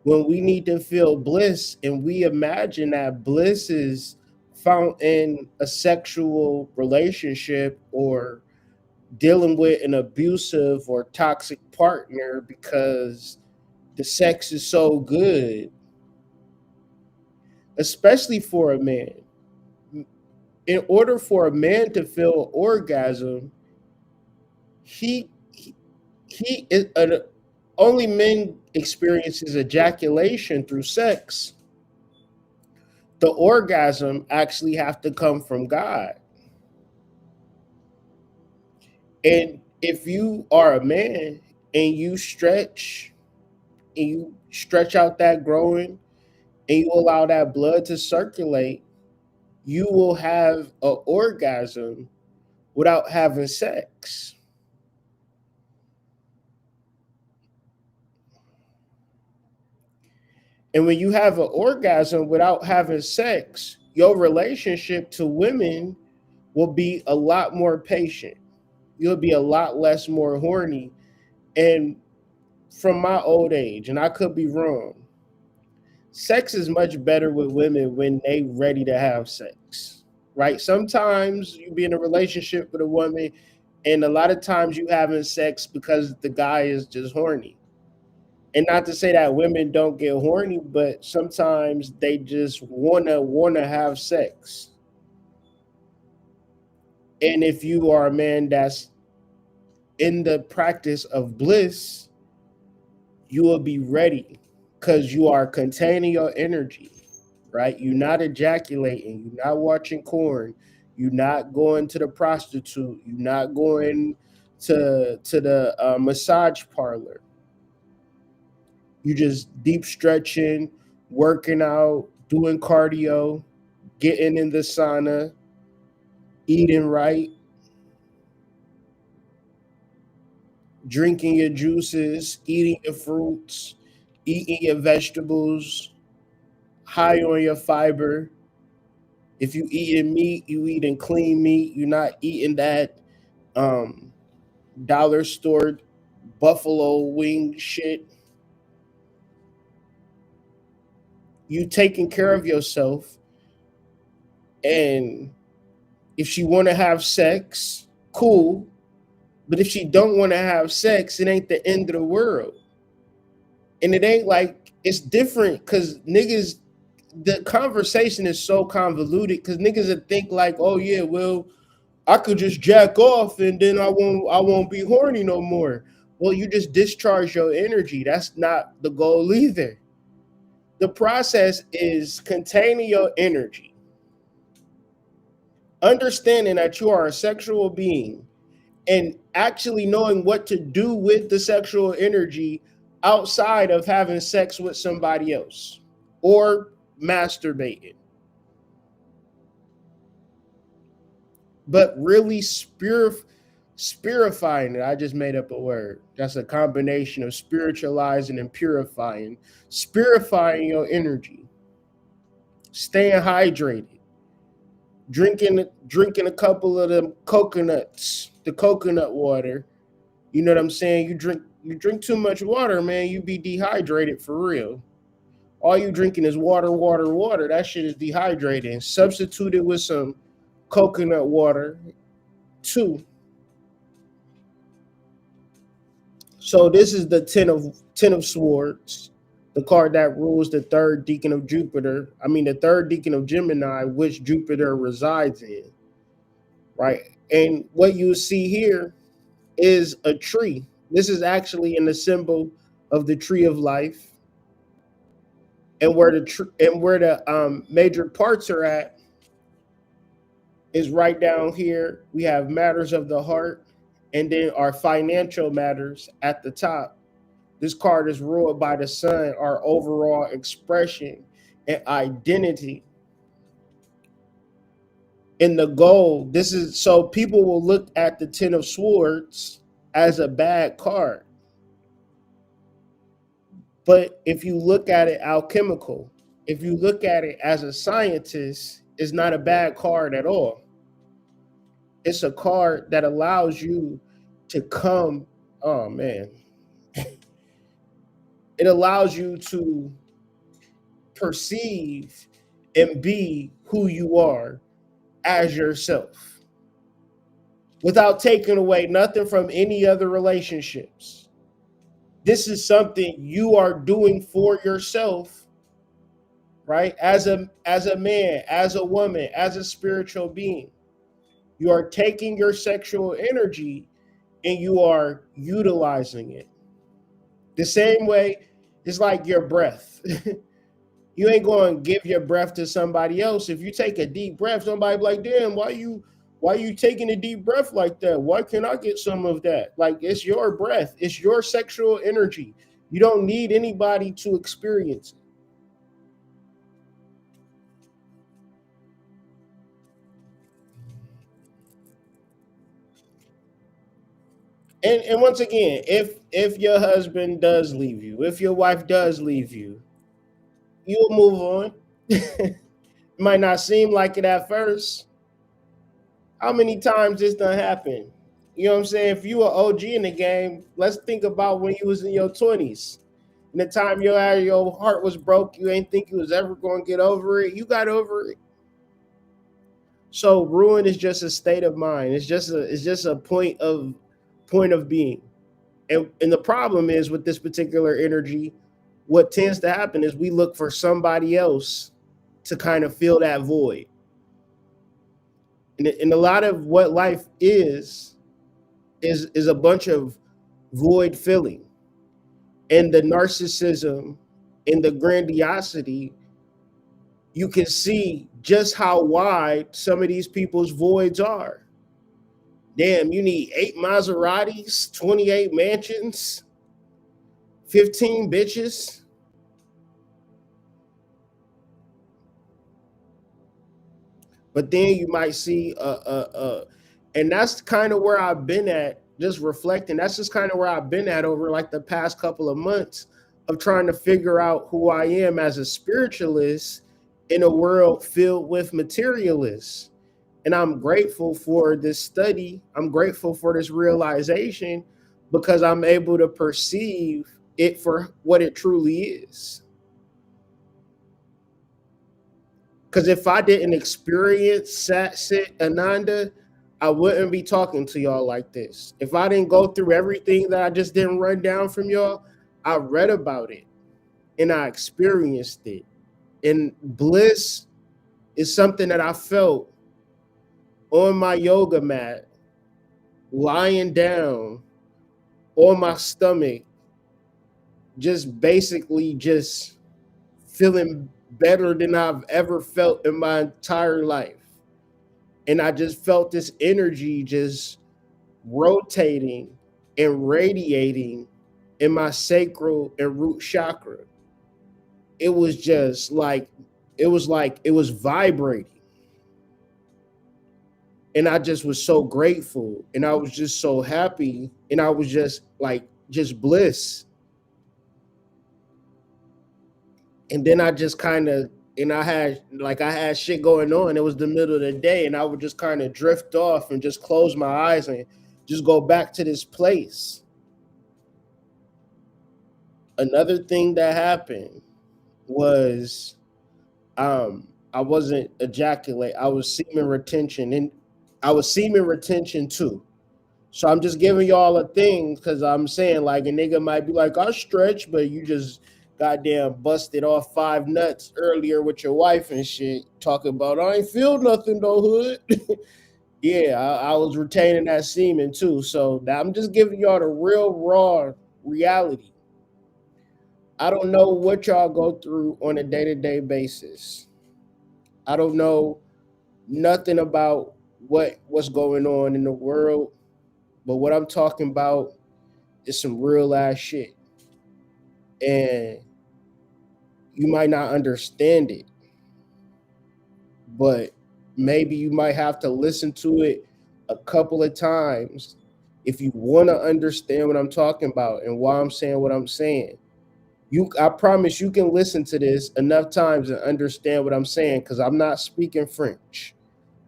when we need to feel bliss, and we imagine that bliss is found in a sexual relationship or dealing with an abusive or toxic partner because the sex is so good, especially for a man. In order for a man to feel orgasm, he he is only men experiences ejaculation through sex. The orgasm actually have to come from God. And if you are a man and you stretch out that growing and you allow that blood to circulate, you will have an orgasm without having sex. And when you have an orgasm without having sex, your relationship to women will be a lot more patient. You'll be a lot less more horny. And from my old age, and I could be wrong, sex is much better with women when they ready to have sex. Right? Sometimes you be in a relationship with a woman and a lot of times you having sex because the guy is just horny. And not to say that women don't get horny, but sometimes they just wanna have sex. And if you are a man that's in the practice of bliss, you will be ready because you are containing your energy, right? You're not ejaculating, you're not watching porn, you're not going to the prostitute, you're not going to the massage parlor. You just deep stretching, working out, doing cardio, getting in the sauna, eating right, drinking your juices, eating your fruits, eating your vegetables, high on your fiber. If you eating meat, you eating clean meat. You're not eating that um, dollar store buffalo wing shit. You taking care of yourself, and if she want to have sex, cool. But if she don't want to have sex, it ain't the end of the world. And it ain't like it's different because niggas, the conversation is so convoluted because niggas would think like, oh yeah, well, I could just jack off and then I won't be horny no more. Well, you just discharge your energy. That's not the goal either. The process is containing your energy, understanding that you are a sexual being, and actually knowing what to do with the sexual energy outside of having sex with somebody else or masturbating. but really spirifying it. I just made up a word. That's a combination of spiritualizing and purifying. Spirifying your energy, staying hydrated, drinking a couple of them coconuts, the coconut water. You know what I'm saying? You drink too much water, man, you be dehydrated for real. All you drinking is water, water, water. That shit is dehydrating. Substitute it with some coconut water too. So this is the ten of swords, the card that rules the third deacon of Jupiter. I mean the third deacon of Gemini, which Jupiter resides in, right? And what you see here is a tree. This is actually in the symbol of the tree of life, and where the major parts are at is right down here. We have matters of the heart, and then our financial matters at the top. This card is ruled by the sun, our overall expression and identity. In the goal, this is so people will look at the Ten of Swords as a bad card. But if you look at it alchemical, if you look at it as a scientist, it's not a bad card at all. It's a card that allows you to come, oh man, it allows you to perceive and be who you are as yourself without taking away nothing from any other relationships. This is something you are doing for yourself, right? As a man, as a woman, as a spiritual being. You are taking your sexual energy and you are utilizing it. The same way, it's like your breath. You ain't going to give your breath to somebody else. If you take a deep breath, somebody be like, damn, why you taking a deep breath like that? Why can't I get some of that? Like, it's your breath. It's your sexual energy. You don't need anybody to experience it. And once again, if your husband does leave you, if your wife does leave you, you'll move on. It might not seem like it at first. How many times this done happen? You know what I'm saying? If you were OG in the game, let's think about when you was in your 20s. And the time your heart was broke, you ain't think you was ever going to get over it. You got over it. So ruin is just a state of mind. It's just a point of being. And the problem is with this particular energy, what tends to happen is we look for somebody else to kind of fill that void. And a lot of what life is a bunch of void filling. And the narcissism and the grandiosity, you can see just how wide some of these people's voids are. Damn, you need 8 Maseratis, 28 mansions, 15 bitches. But then you might see and that's kind of where I've been at, just reflecting. That's just kind of where I've been at over like the past couple of months of trying to figure out who I am as a spiritualist in a world filled with materialists. And I'm grateful for this study. I'm grateful for this realization because I'm able to perceive it for what it truly is. Because if I didn't experience Sit Ananda, I wouldn't be talking to y'all like this. If I didn't go through everything that I just didn't run down from y'all, I read about it and I experienced it. And bliss is something that I felt on my yoga mat, lying down on my stomach, just basically just feeling better than I've ever felt in my entire life. And I just felt this energy just rotating and radiating in my sacral and root chakra. It was just like, it was vibrating. And I just was so grateful, and I was just so happy, and I was just like just bliss. And then I just kind of, and I had shit going on. It was the middle of the day, and I would just kind of drift off and just close my eyes and just go back to this place. Another thing that happened was I wasn't ejaculate. I was semen retention, and I was semen retention too. So I'm just giving y'all a thing because I'm saying like a nigga might be like, I stretch, but you just goddamn busted off 5 nuts earlier with your wife and shit, talking about I ain't feel nothing though, hood. Yeah, I was retaining that semen too. So I'm just giving y'all the real raw reality. I don't know what y'all go through on a day-to-day basis. I don't know nothing about what's going on in the world, but what I'm talking about is some real ass shit. And you might not understand it, but maybe you might have to listen to it a couple of times if you want to understand what I'm talking about and why I'm saying what I'm saying. I promise you can listen to this enough times and understand what I'm saying because I'm not speaking French.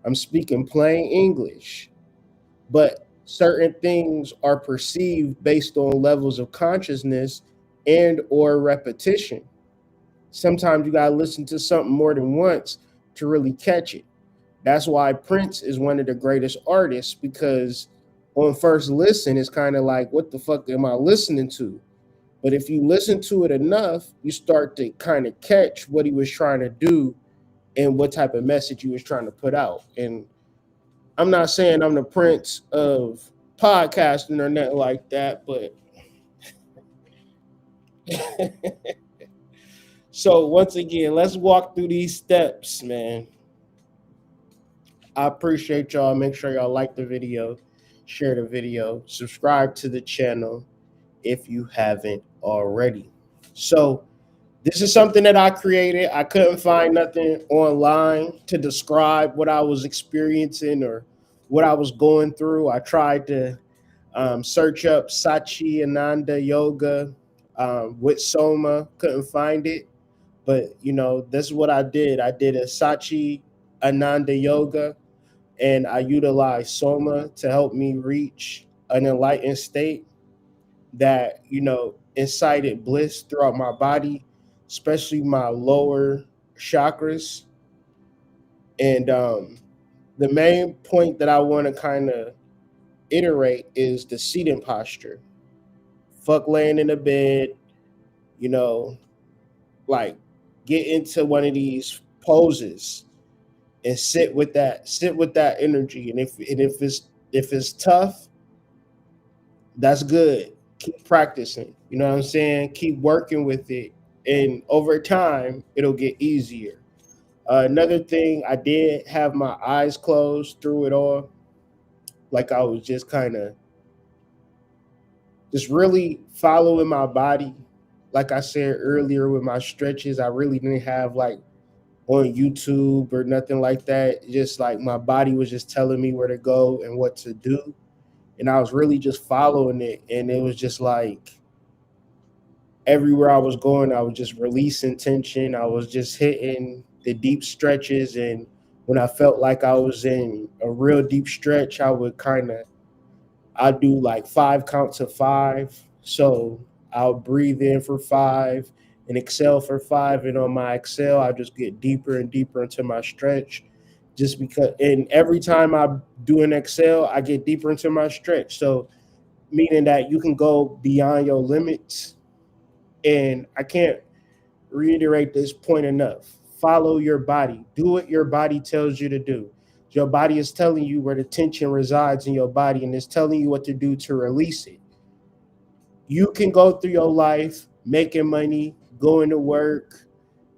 I'm speaking plain English. But certain things are perceived based on levels of consciousness and or repetition. Sometimes you gotta listen to something more than once to really catch it. That's why Prince is one of the greatest artists because on first listen, it's kind of like, what the fuck am I listening to? But if you listen to it enough, you start to kind of catch what he was trying to do and what type of message he was trying to put out. And I'm not saying I'm the Prince of podcasting or nothing like that, but so once again, let's walk through these steps, man. I appreciate y'all. Make sure y'all like the video, share the video, subscribe to the channel if you haven't already. So this is something that I created. I couldn't find nothing online to describe what I was experiencing or what I was going through. I tried to search up Sachi Ananda Yoga with Soma, couldn't find it. But, this is what I did. I did a Sachi Ananda Yoga, and I utilized Soma to help me reach an enlightened state that, incited bliss throughout my body, especially my lower chakras. And the main point that I want to kind of iterate is the seating posture. Fuck laying in the bed, you know, like get into one of these poses and sit with that energy. And if it's tough, that's good. Keep practicing. You know what I'm saying? Keep working with it. And over time, it'll get easier. Another thing, I did have my eyes closed through it all. Like I was just kind of just really following my body. Like I said earlier with my stretches, I really didn't have like on YouTube or nothing like that. Just like my body was just telling me where to go and what to do. And I was really just following it. And it was just like everywhere I was going, I was just releasing tension. I was just hitting the deep stretches. And when I felt like I was in a real deep stretch, I do like 5 counts of 5. So I'll breathe in for 5 and exhale for 5. And on my exhale, I just get deeper and deeper into my stretch. Just because, and every time I do an exhale, I get deeper into my stretch. So, meaning that you can go beyond your limits. And I can't reiterate this point enough. Follow your body. Do what your body tells you to do. Your body is telling you where the tension resides in your body and it's telling you what to do to release it. You can go through your life making money, going to work,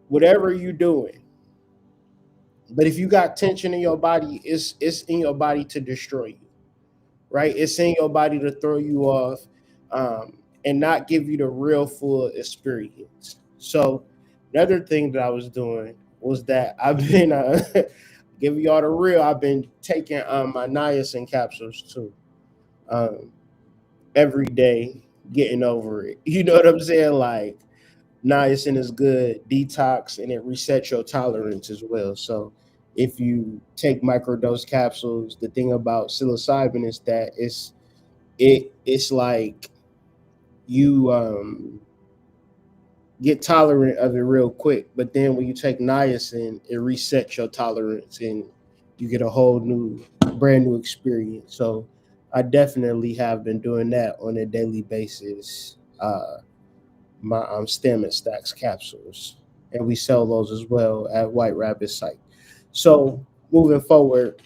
whatever you're doing. But if you got tension in your body, it's in your body to destroy you, right? It's in your body to throw you off and not give you the real full experience. So another thing that I was doing was that Give y'all the real. I've been taking my niacin capsules too. Um, every day, getting over it. You know what I'm saying? Like niacin is good detox and it resets your tolerance as well. So if you take microdose capsules, the thing about psilocybin is that it's like you get tolerant of it real quick, but then when you take niacin, it resets your tolerance and you get a whole new, brand new experience. So I definitely have been doing that on a daily basis. My Stem and Stacks capsules, and we sell those as well at White Rabbit site. So moving forward,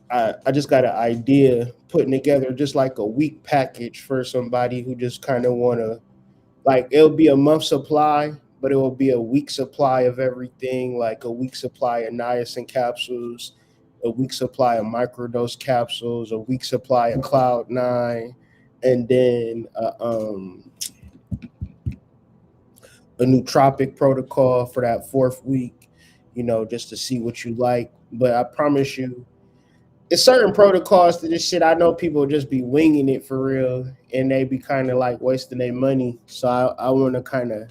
I just got an idea putting together just like a week package for somebody who just kind of want to, like, it'll be a month supply, but it will be a week supply of everything, like a week supply of niacin capsules, a week supply of microdose capsules, a week supply of Cloud Nine, and then a nootropic protocol for that fourth week, just to see what you like. But I promise you, it's certain protocols to this shit. I know people just be winging it for real and they be kind of like wasting their money. So I want to kind of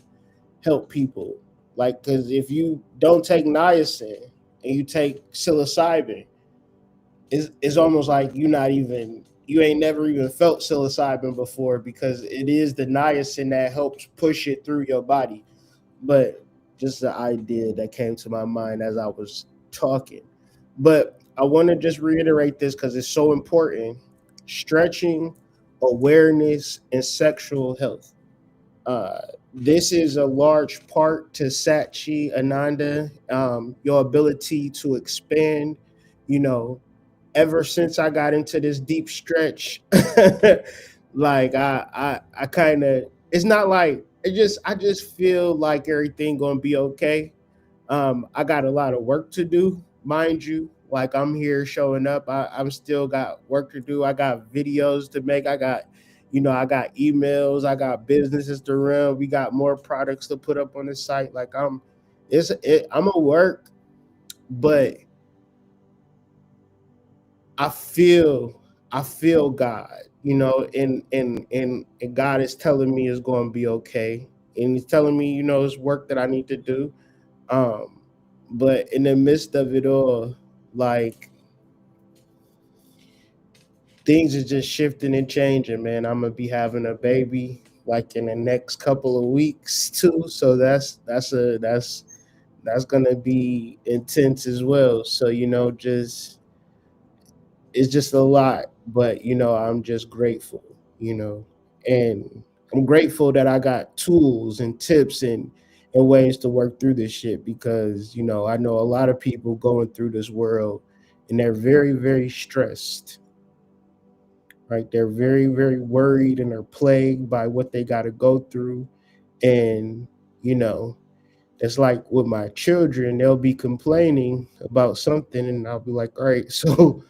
help people. Like, because if you don't take niacin and you take psilocybin, it's almost like you ain't never even felt psilocybin before because it is the niacin that helps push it through your body. But just the idea that came to my mind as I was talking. But I want to just reiterate this because it's so important. Stretching, awareness, and sexual health. Uh, this is a large part to Satchi Ananda, your ability to expand, you know, ever since I got into this deep stretch, like I kind of, it's not like I just feel like everything gonna be okay. I got a lot of work to do, mind you. Like I'm here showing up. I'm still got work to do. I got videos to make. I got emails. I got businesses to run. We got more products to put up on the site. Like I'm a work, but I feel I feel God, and God is telling me it's going to be okay, and He's telling me, it's work that I need to do. Um, but in the midst of it all, like things is just shifting and changing, man. I'm gonna be having a baby like in the next couple of weeks too, so that's gonna be intense as well. So just it's just a lot, but I'm just grateful, you know, and I'm grateful that I got tools and tips and ways to work through this shit because I know a lot of people going through this world and they're very, very stressed, right? They're very, very worried and they're plagued by what they got to go through. And, you know, it's like with my children, they'll be complaining about something, and I'll be like, all right, so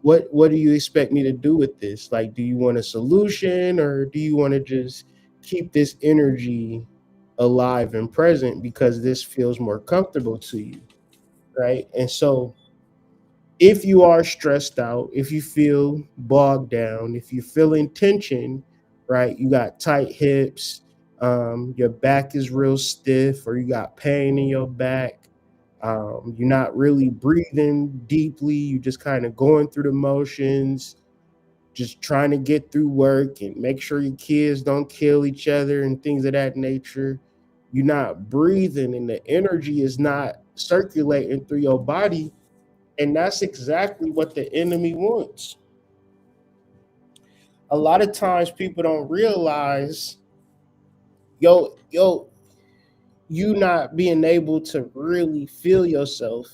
what do you expect me to do with this? Like, do you want a solution or do you want to just keep this energy alive and present because this feels more comfortable to you? Right. And so if you are stressed out, if you feel bogged down, if you feel in tension, right, you got tight hips, your back is real stiff, or you got pain in your back, you're not really breathing deeply, you just kind of going through the motions, just trying to get through work and make sure your kids don't kill each other and things of that nature. You're not breathing and the energy is not circulating through your body, and that's exactly what the enemy wants. A lot of times people don't realize, yo, you not being able to really feel yourself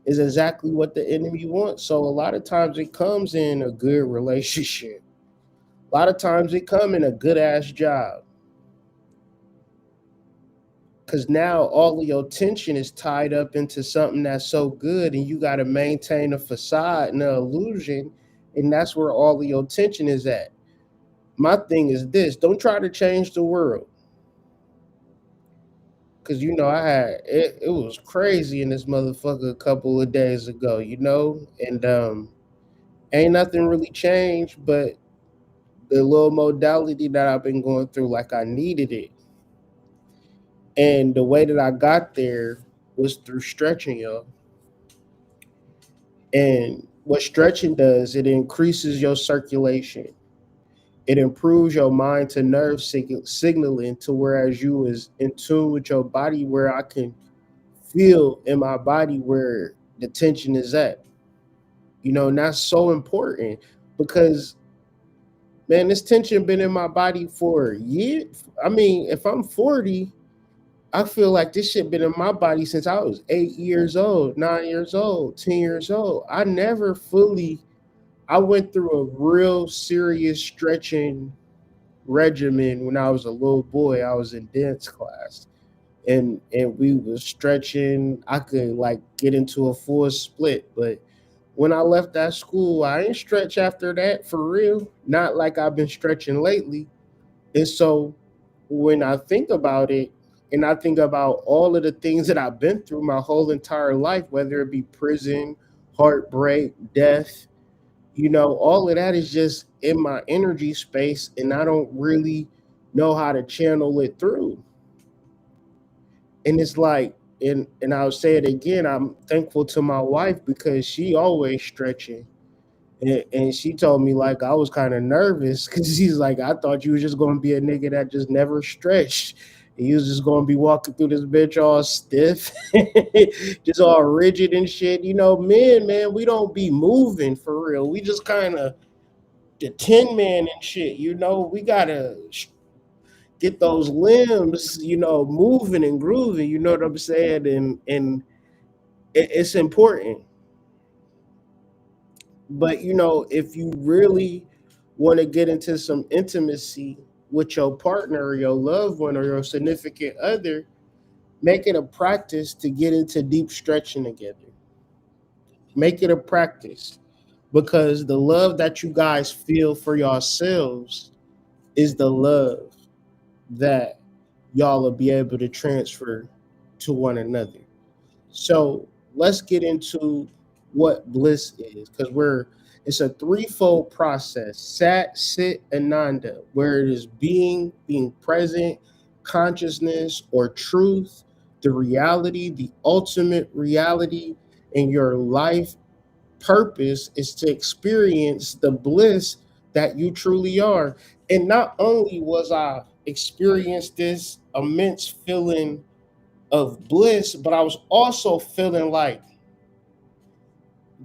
is exactly what the enemy wants. So a lot of times it comes in a good relationship. A lot of times it come in a good ass job. Cause now all of your tension is tied up into something that's so good, and you got to maintain a facade and an illusion, and that's where all of your tension is at. My thing is this: don't try to change the world, because I had it was crazy in this motherfucker a couple of days ago, and ain't nothing really changed, but the little modality that I've been going through, like I needed it. And the way that I got there was through stretching, y'all. And what stretching does, it increases your circulation. It improves your mind to nerve signaling to whereas you is in tune with your body, where I can feel in my body where the tension is at. And that's so important because man, this tension been in my body for years. I mean, if I'm 40, I feel like this shit been in my body since I was 8 years old, 9 years old, 10 years old. I went through a real serious stretching regimen when I was a little boy. I was in dance class and we was stretching. I could like get into a full split, but when I left that school, I ain't stretch after that for real. Not like I've been stretching lately. And so when I think about it, and I think about all of the things that I've been through my whole entire life, whether it be prison, heartbreak, death, all of that is just in my energy space, and I don't really know how to channel it through. And it's like, and I'll say it again, I'm thankful to my wife because she always stretching. And she told me like I was kind of nervous because she's like, I thought you was just gonna be a nigga that just never stretched. And you was just gonna be walking through this bitch all stiff, just all rigid and shit. Men, man, we don't be moving for real. We just kind of the tin man and shit. We gotta get those limbs, moving and grooving. You know what I'm saying? And it's important. But if you really want to get into some intimacy with your partner or your loved one or your significant other, make it a practice to get into deep stretching together. Make it a practice because the love that you guys feel for yourselves is the love that y'all will be able to transfer to one another. So let's get into what bliss is, because it's a threefold process: sat, sit, ananda, where it is being present, consciousness or truth, the reality, the ultimate reality in your life purpose is to experience the bliss that you truly are. And not only was I experienced this immense feeling of bliss, but I was also feeling like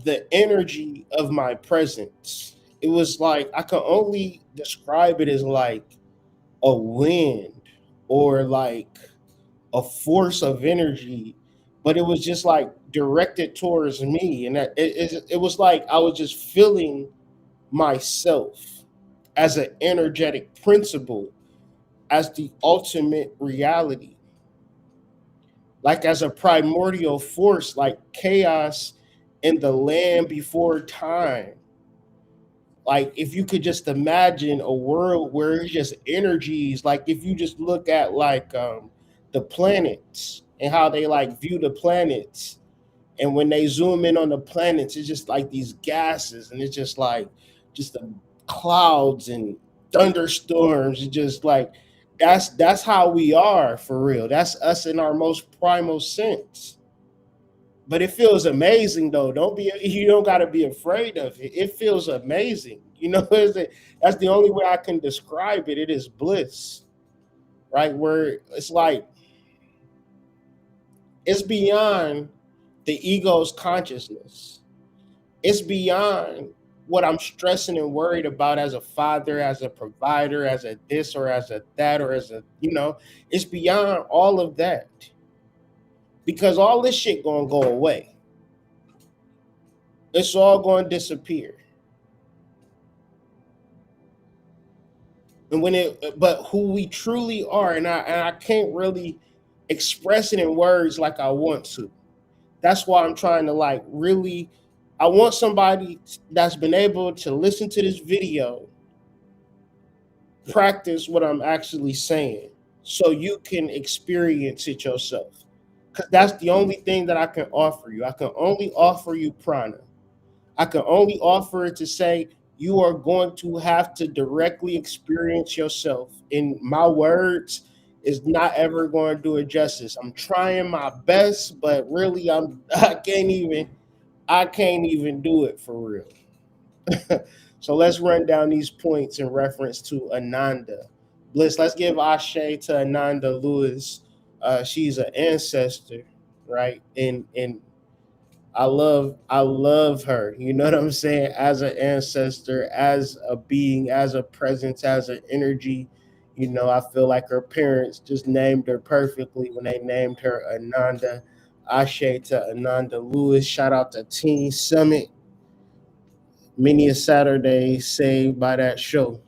the energy of my presence. It was like I could only describe it as like a wind or like a force of energy, but it was just like directed towards me, and it was like I was just feeling myself as an energetic principle, as the ultimate reality, like as a primordial force, like chaos in the land before time. Like if you could just imagine a world where it's just energies, like if you just look at like the planets and how they like view the planets, and when they zoom in on the planets, it's just like these gases, and it's just like just the clouds and thunderstorms. It's just like that's how we are for real. That's us in our most primal sense. But it feels amazing though. You don't got to be afraid of it. It feels amazing. That's the only way I can describe it. It is bliss, right? Where it's like it's beyond the ego's consciousness. It's beyond what I'm stressing and worried about as a father, as a provider, as a this or as a that or as a, it's beyond all of that. Because all this shit gonna go away. It's all gonna disappear. But who we truly are, and I can't really express it in words like I want to. That's why I'm trying to like really, I want somebody that's been able to listen to this video, practice what I'm actually saying. so you can experience it yourself. Because that's the only thing that I can offer you. I can only offer you prana. I can only offer it to say you are going to have to directly experience yourself. In my words, is not ever going to do it justice. I'm trying my best, but really I can't even do it for real. So let's run down these points in reference to Ananda. Bliss, let's give Ashe to Ananda Lewis. She's an ancestor, right? And I love her. You know what I'm saying? As an ancestor, as a being, as a presence, as an energy. You know, I feel like her parents just named her perfectly when they named her Ananda. Ashe to Ananda Lewis. Shout out to Teen Summit. Many a Saturday saved by that show.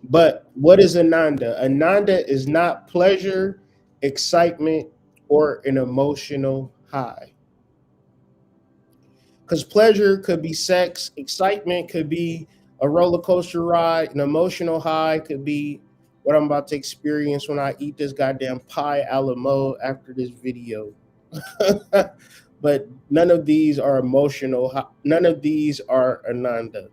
But what is Ananda? Ananda is not pleasure, excitement, or an emotional high. Because pleasure could be sex, excitement could be a roller coaster ride, an emotional high could be what I'm about to experience when I eat this goddamn pie a la mode after this video. But none of these are emotional. None of these are Ananda.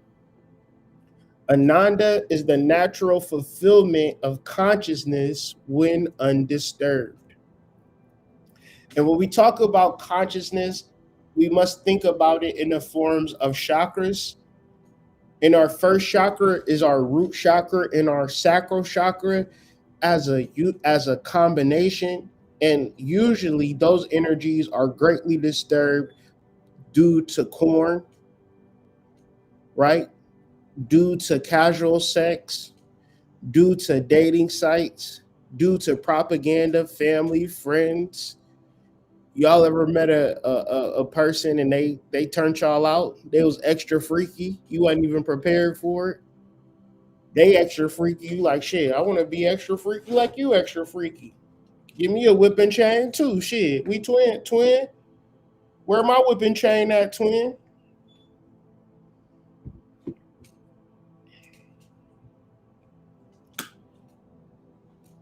Ananda is the natural fulfillment of consciousness when undisturbed. And when we talk about consciousness, we must think about it in the forms of chakras. And our first chakra is our root chakra and our sacral chakra as a combination. And usually those energies are greatly disturbed due to corn, right? Due to casual sex, due to dating sites, due to propaganda, family, friends. Y'all ever met a person and they turned y'all out? They was extra freaky. You wasn't even prepared for it. They extra freaky. You like shit. I want to be extra freaky like you extra freaky. Give me a whipping chain too. Shit, we twin. Where my whipping chain at, twin?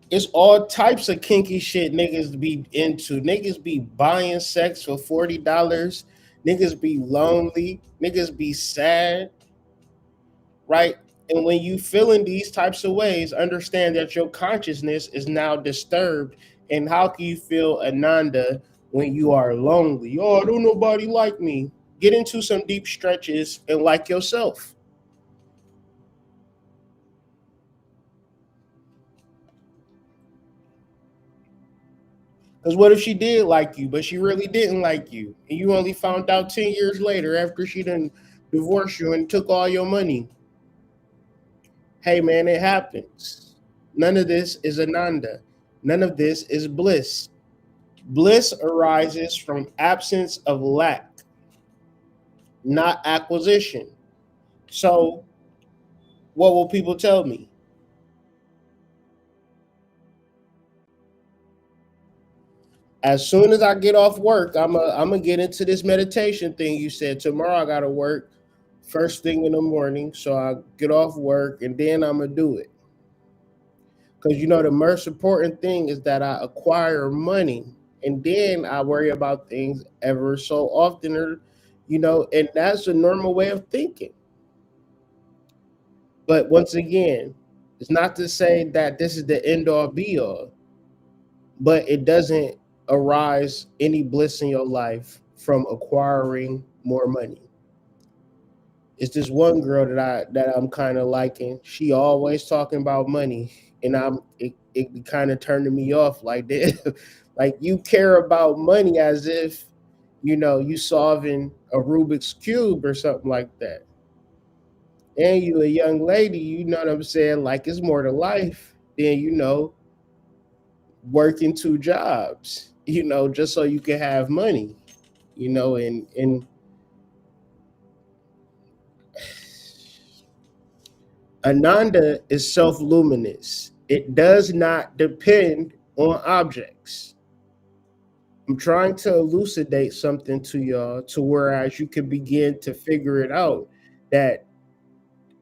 It's all types of kinky shit niggas be into. Niggas be buying sex for $40. Niggas be lonely. Niggas be sad, right? And when you feel in these types of ways, understand that your consciousness is now disturbed. And how can you feel Ananda when you are lonely? Oh, don't nobody like me. Get into some deep stretches and like yourself. Because what if she did like you, but she really didn't like you? And you only found out 10 years later after she done divorced you and took all your money. Hey man, it happens. None of this is Ananda. None of this is bliss. Bliss arises from absence of lack, not acquisition. So, what will people tell me? As soon as I get off work, I'm gonna get into this meditation thing you said. Tomorrow I gotta work first thing in the morning, so I get off work and then I'm gonna do it. Because you know the most important thing is that I acquire money, and then I worry about things ever so often, or and that's a normal way of thinking. But once again, it's not to say that this is the end all be all, but it doesn't arise any bliss in your life from acquiring more money. It's this one girl that I'm kind of liking. She always talking about money, and it kind of turning me off like that. Like you care about money as if you solving a Rubik's cube or something like that. And you a young lady, you know what I'm saying? Like it's more to life than working two jobs, just so you can have money, and Ananda is self-luminous. It does not depend on objects. I'm trying to elucidate something to y'all to whereas you can begin to figure it out that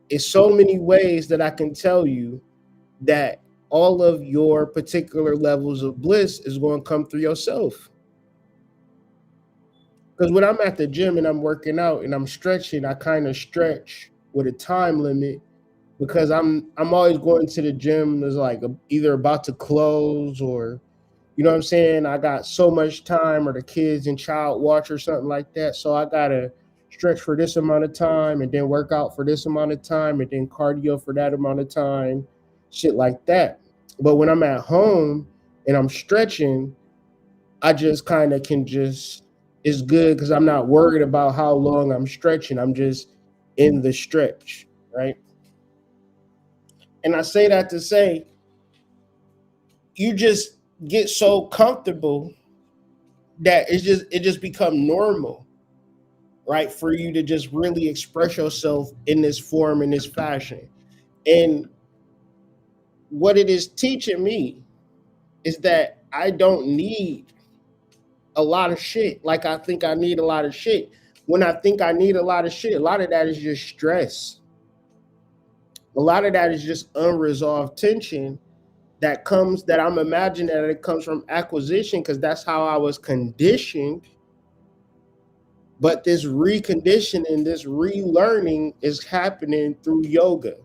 it's so many ways that I can tell you that all of your particular levels of bliss is going to come through yourself. Because when I'm at the gym and I'm working out and I'm stretching, I kind of stretch with a time limit because I'm always going to the gym that's like either about to close or you know what I'm saying? I got so much time or the kids in child watch or something like that. So I gotta stretch for this amount of time and then work out for this amount of time and then cardio for that amount of time, shit like that. But when I'm at home and I'm stretching, I just kind of can just it's good because I'm not worried about how long I'm stretching. I'm just in the stretch, right? And I say that to say you just get so comfortable that it just become normal, right? For you to just really express yourself in this form, in this fashion. And what it is teaching me is that I don't need a lot of shit like I think I need a lot of shit. When I think I need a lot of shit, a lot of that is just stress. A lot of that is just unresolved tension that I'm imagining that it comes from acquisition because that's how I was conditioned. But this reconditioning, this relearning is happening through yoga.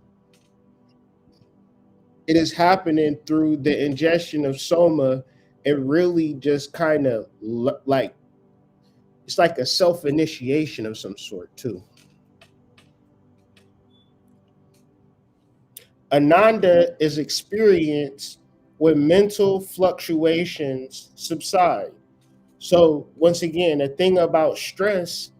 It is happening through the ingestion of soma and really just kind of like it's like a self-initiation of some sort too. Ananda is experienced when mental fluctuations subside. So once again, the thing about stress,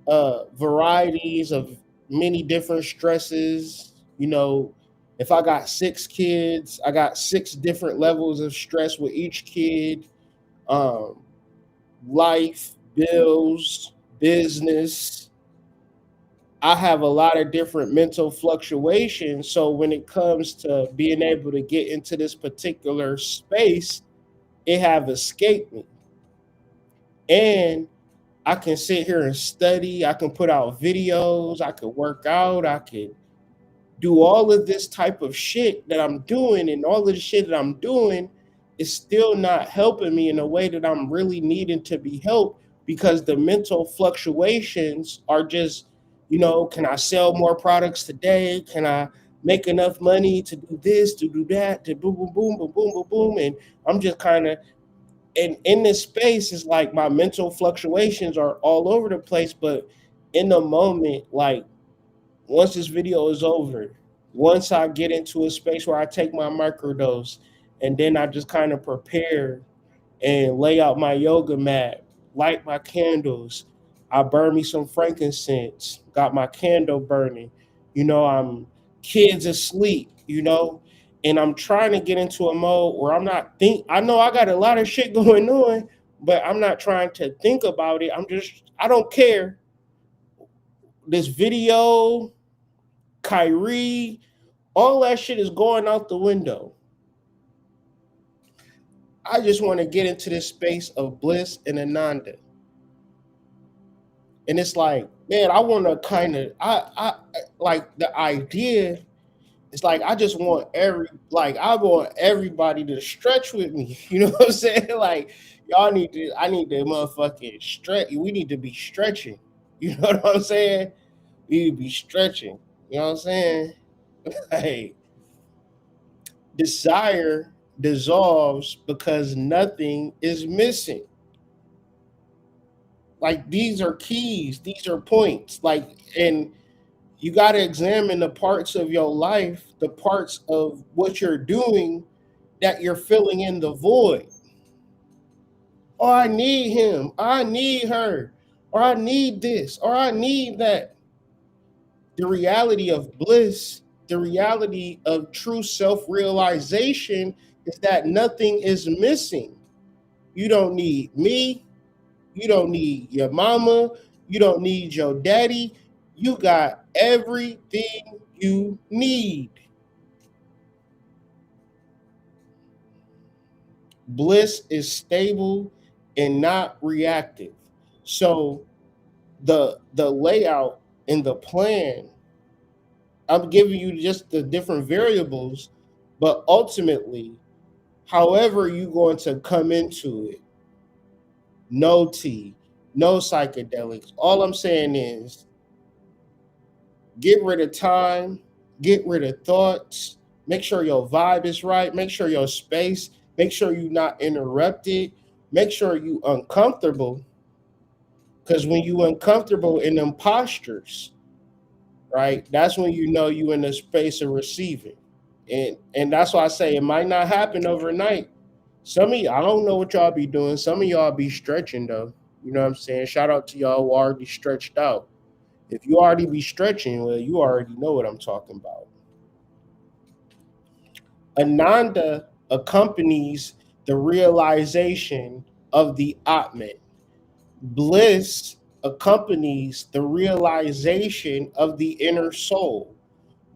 varieties of many different stresses, you know, if I got 6 kids, I got 6 different levels of stress with each kid. Um, Life, bills, business. I have a lot of different mental fluctuations. So when it comes to being able to get into this particular space, it have escaped me. And I can sit here and study. I can put out videos. I can work out. I can do all of this type of shit that I'm doing. And all of the shit that I'm doing is still not helping me in a way that I'm really needing to be helped because the mental fluctuations are just, can I sell more products today? Can I make enough money to do this, to do that, to boom, boom, boom, boom, boom, boom, boom. And I'm just kind of and in this space is like my mental fluctuations are all over the place, but in the moment, like once this video is over, once I get into a space where I take my microdose and then I just kind of prepare and lay out my yoga mat, light my candles, I burn me some frankincense, got my candle burning, I'm kids asleep, and I'm trying to get into a mode where I know I got a lot of shit going on, but I'm not trying to think about it. I don't care. This video, Kyrie, all that shit is going out the window. I just want to get into this space of bliss and Ananda. And it's like, man, I want to I like the idea. It's like I just want I want everybody to stretch with me. You know what I'm saying? Like I need to motherfucking stretch. We need to be stretching. You know what I'm saying? We need to be stretching. You know what I'm saying? Like desire dissolves because nothing is missing. Like these are keys, these are points. And you got to examine the parts of your life, the parts of what you're doing that you're filling in the void. Oh, I need him. I need her. Or I need this. Or I need that. The reality of bliss, the reality of true self realization is that nothing is missing. You don't need me. You don't need your mama. You don't need your daddy. You got everything you need. Bliss is stable and not reactive. So the layout and the plan, I'm giving you just the different variables, But ultimately, however you going to come into it, no tea, no psychedelics. All I'm saying is get rid of time, get rid of thoughts, make sure your vibe is right, make sure your space, make sure you're not interrupted, make sure you uncomfortable. Because when you uncomfortable in them postures, right, that's when you know you in the space of receiving. And that's why I say it might not happen overnight. Some of you, I don't know what y'all be doing. Some of y'all be stretching though. You know what I'm saying? Shout out to y'all who already stretched out. If you already be stretching, well, you already know what I'm talking about. Ananda accompanies the realization of the Atman. Bliss accompanies the realization of the inner soul.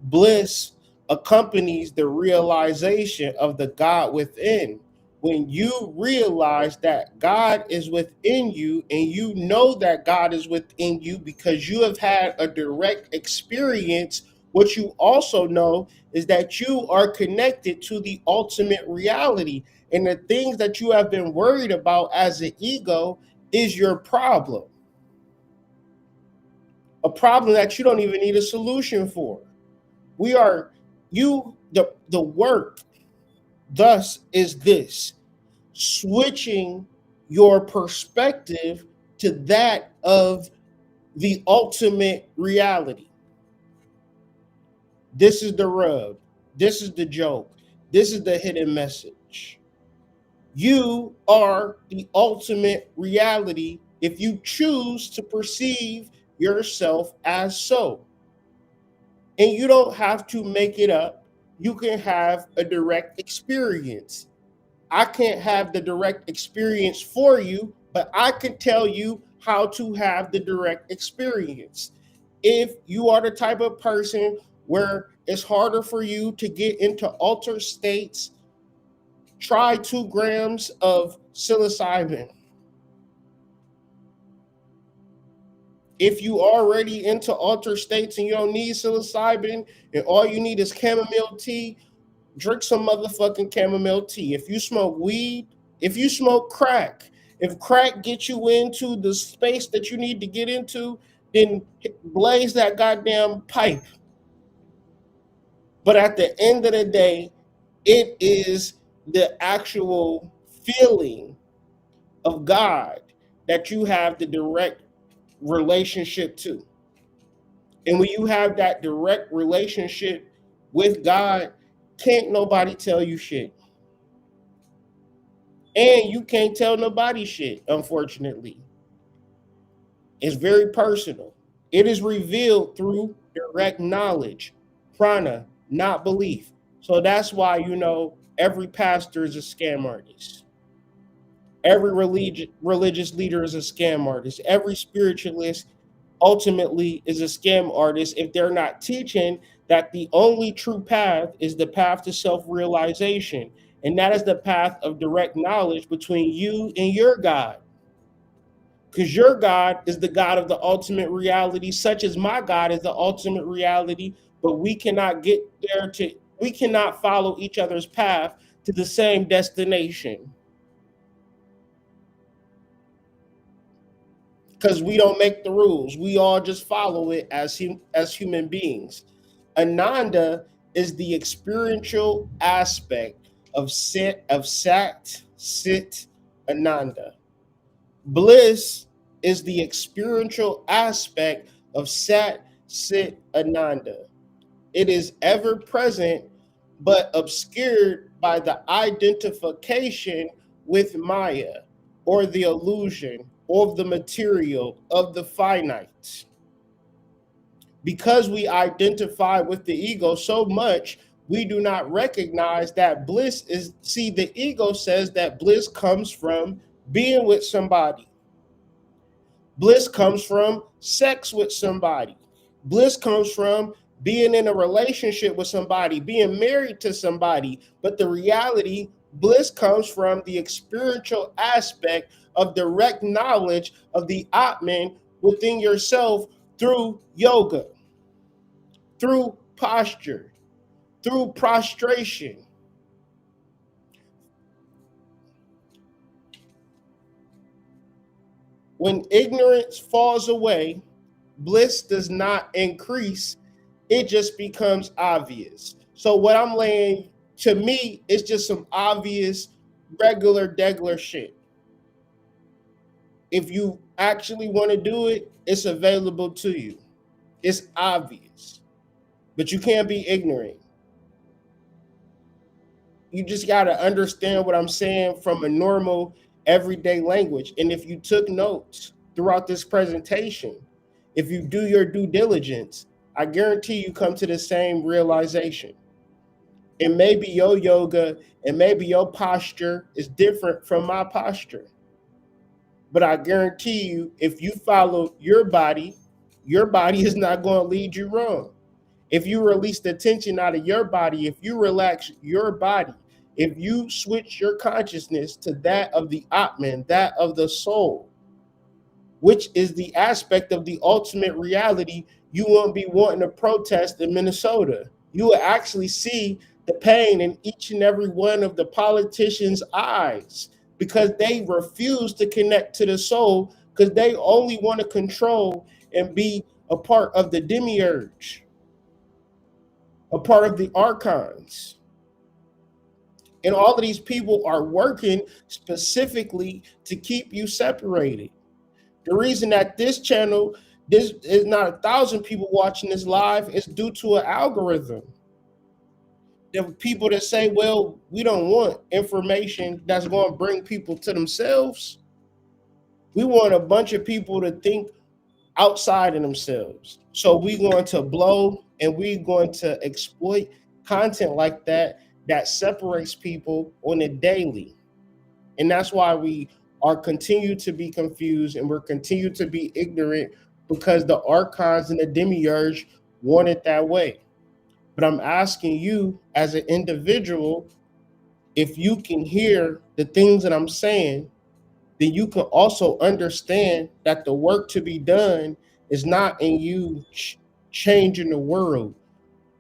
Bliss accompanies the realization of the God within. When you realize that God is within you and you know that God is within you because you have had a direct experience, what you also know is that you are connected to the ultimate reality. And the things that you have been worried about as an ego is your problem. A problem that you don't even need a solution for. We are the work thus is this: switching your perspective to that of the ultimate reality. This is the rub. This is the joke. This is the hidden message. You are the ultimate reality if you choose to perceive yourself as so. And you don't have to make it up. You can have a direct experience. I can't have the direct experience for you, but I can tell you how to have the direct experience. If you are the type of person where it's harder for you to get into altered states, try 2 grams of psilocybin. If you already into altered states and you don't need psilocybin and all you need is chamomile tea, drink some motherfucking chamomile tea. If you smoke weed, if you smoke crack, if crack gets you into the space that you need to get into, then blaze that goddamn pipe. But at the end of the day, it is the actual feeling of God that you have the direct relationship to. And when you have that direct relationship with God, can't nobody tell you shit. And you can't tell nobody shit, unfortunately. It's very personal. It is revealed through direct knowledge, prana, not belief. So that's why, every pastor is a scam artist. Every religious leader is a scam artist. Every spiritualist ultimately is a scam artist if they're not teaching that the only true path is the path to self-realization. And that is the path of direct knowledge between you and your God. Because your God is the God of the ultimate reality, such as my God is the ultimate reality, but we cannot get there we cannot follow each other's path to the same destination. Because we don't make the rules. We all just follow it as human beings. Ananda is the experiential aspect of sat, sit, Ananda. Bliss is the experiential aspect of sat, sit, Ananda. It is ever present but obscured by the identification with Maya, or the illusion, of the material, of the finite. Because we identify with the ego so much, we do not recognize that the ego says that bliss comes from being with somebody. Bliss comes from sex with somebody. Bliss comes from being in a relationship with somebody, being married to somebody. But the reality, bliss comes from the experiential aspect of direct knowledge of the Atman within yourself through yoga, through posture, through prostration. when ignorance falls away, bliss does not increase, it just becomes obvious. So what I'm laying, to me, it's just some obvious, regular, degular shit. If you actually want to do it, it's available to you. It's obvious. But you can't be ignorant. You just got to understand what I'm saying from a normal, everyday language. And if you took notes throughout this presentation, if you do your due diligence, I guarantee you come to the same realization. And maybe your yoga and maybe your posture is different from my posture. But I guarantee you, if you follow your body is not going to lead you wrong. If you release the tension out of your body, if you relax your body, if you switch your consciousness to that of the Atman, that of the soul, which is the aspect of the ultimate reality, you won't be wanting to protest in Minnesota. You will actually see the pain in each and every one of the politicians' eyes because they refuse to connect to the soul because they only want to control and be a part of the demiurge, a part of the archons. And all of these people are working specifically to keep you separated. The reason that this channel, this is not 1,000 people watching this live, is due to an algorithm. There are people that say, well, we don't want information that's going to bring people to themselves. We want a bunch of people to think outside of themselves. So we're going to blow and we're going to exploit content like that that separates people on a daily. And that's why we are continue to be confused and we're continue to be ignorant because the archons and the demiurge want it that way. But I'm asking you as an individual, if you can hear the things that I'm saying, then you can also understand that the work to be done is not in you changing the world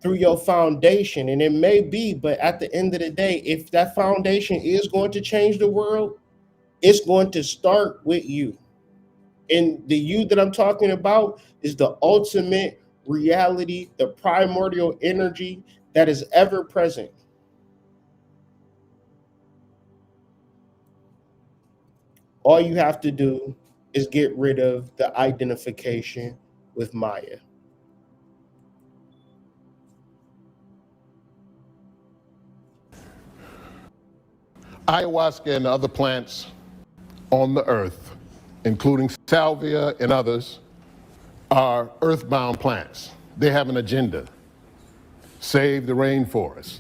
through your foundation. And it may be, but at the end of the day, if that foundation is going to change the world, it's going to start with you. And the you that I'm talking about is the ultimate reality, the primordial energy that is ever present. All you have to do is get rid of the identification with Maya. Ayahuasca and other plants on the earth, including salvia and others, are earthbound plants. They have an agenda. Save the rainforest,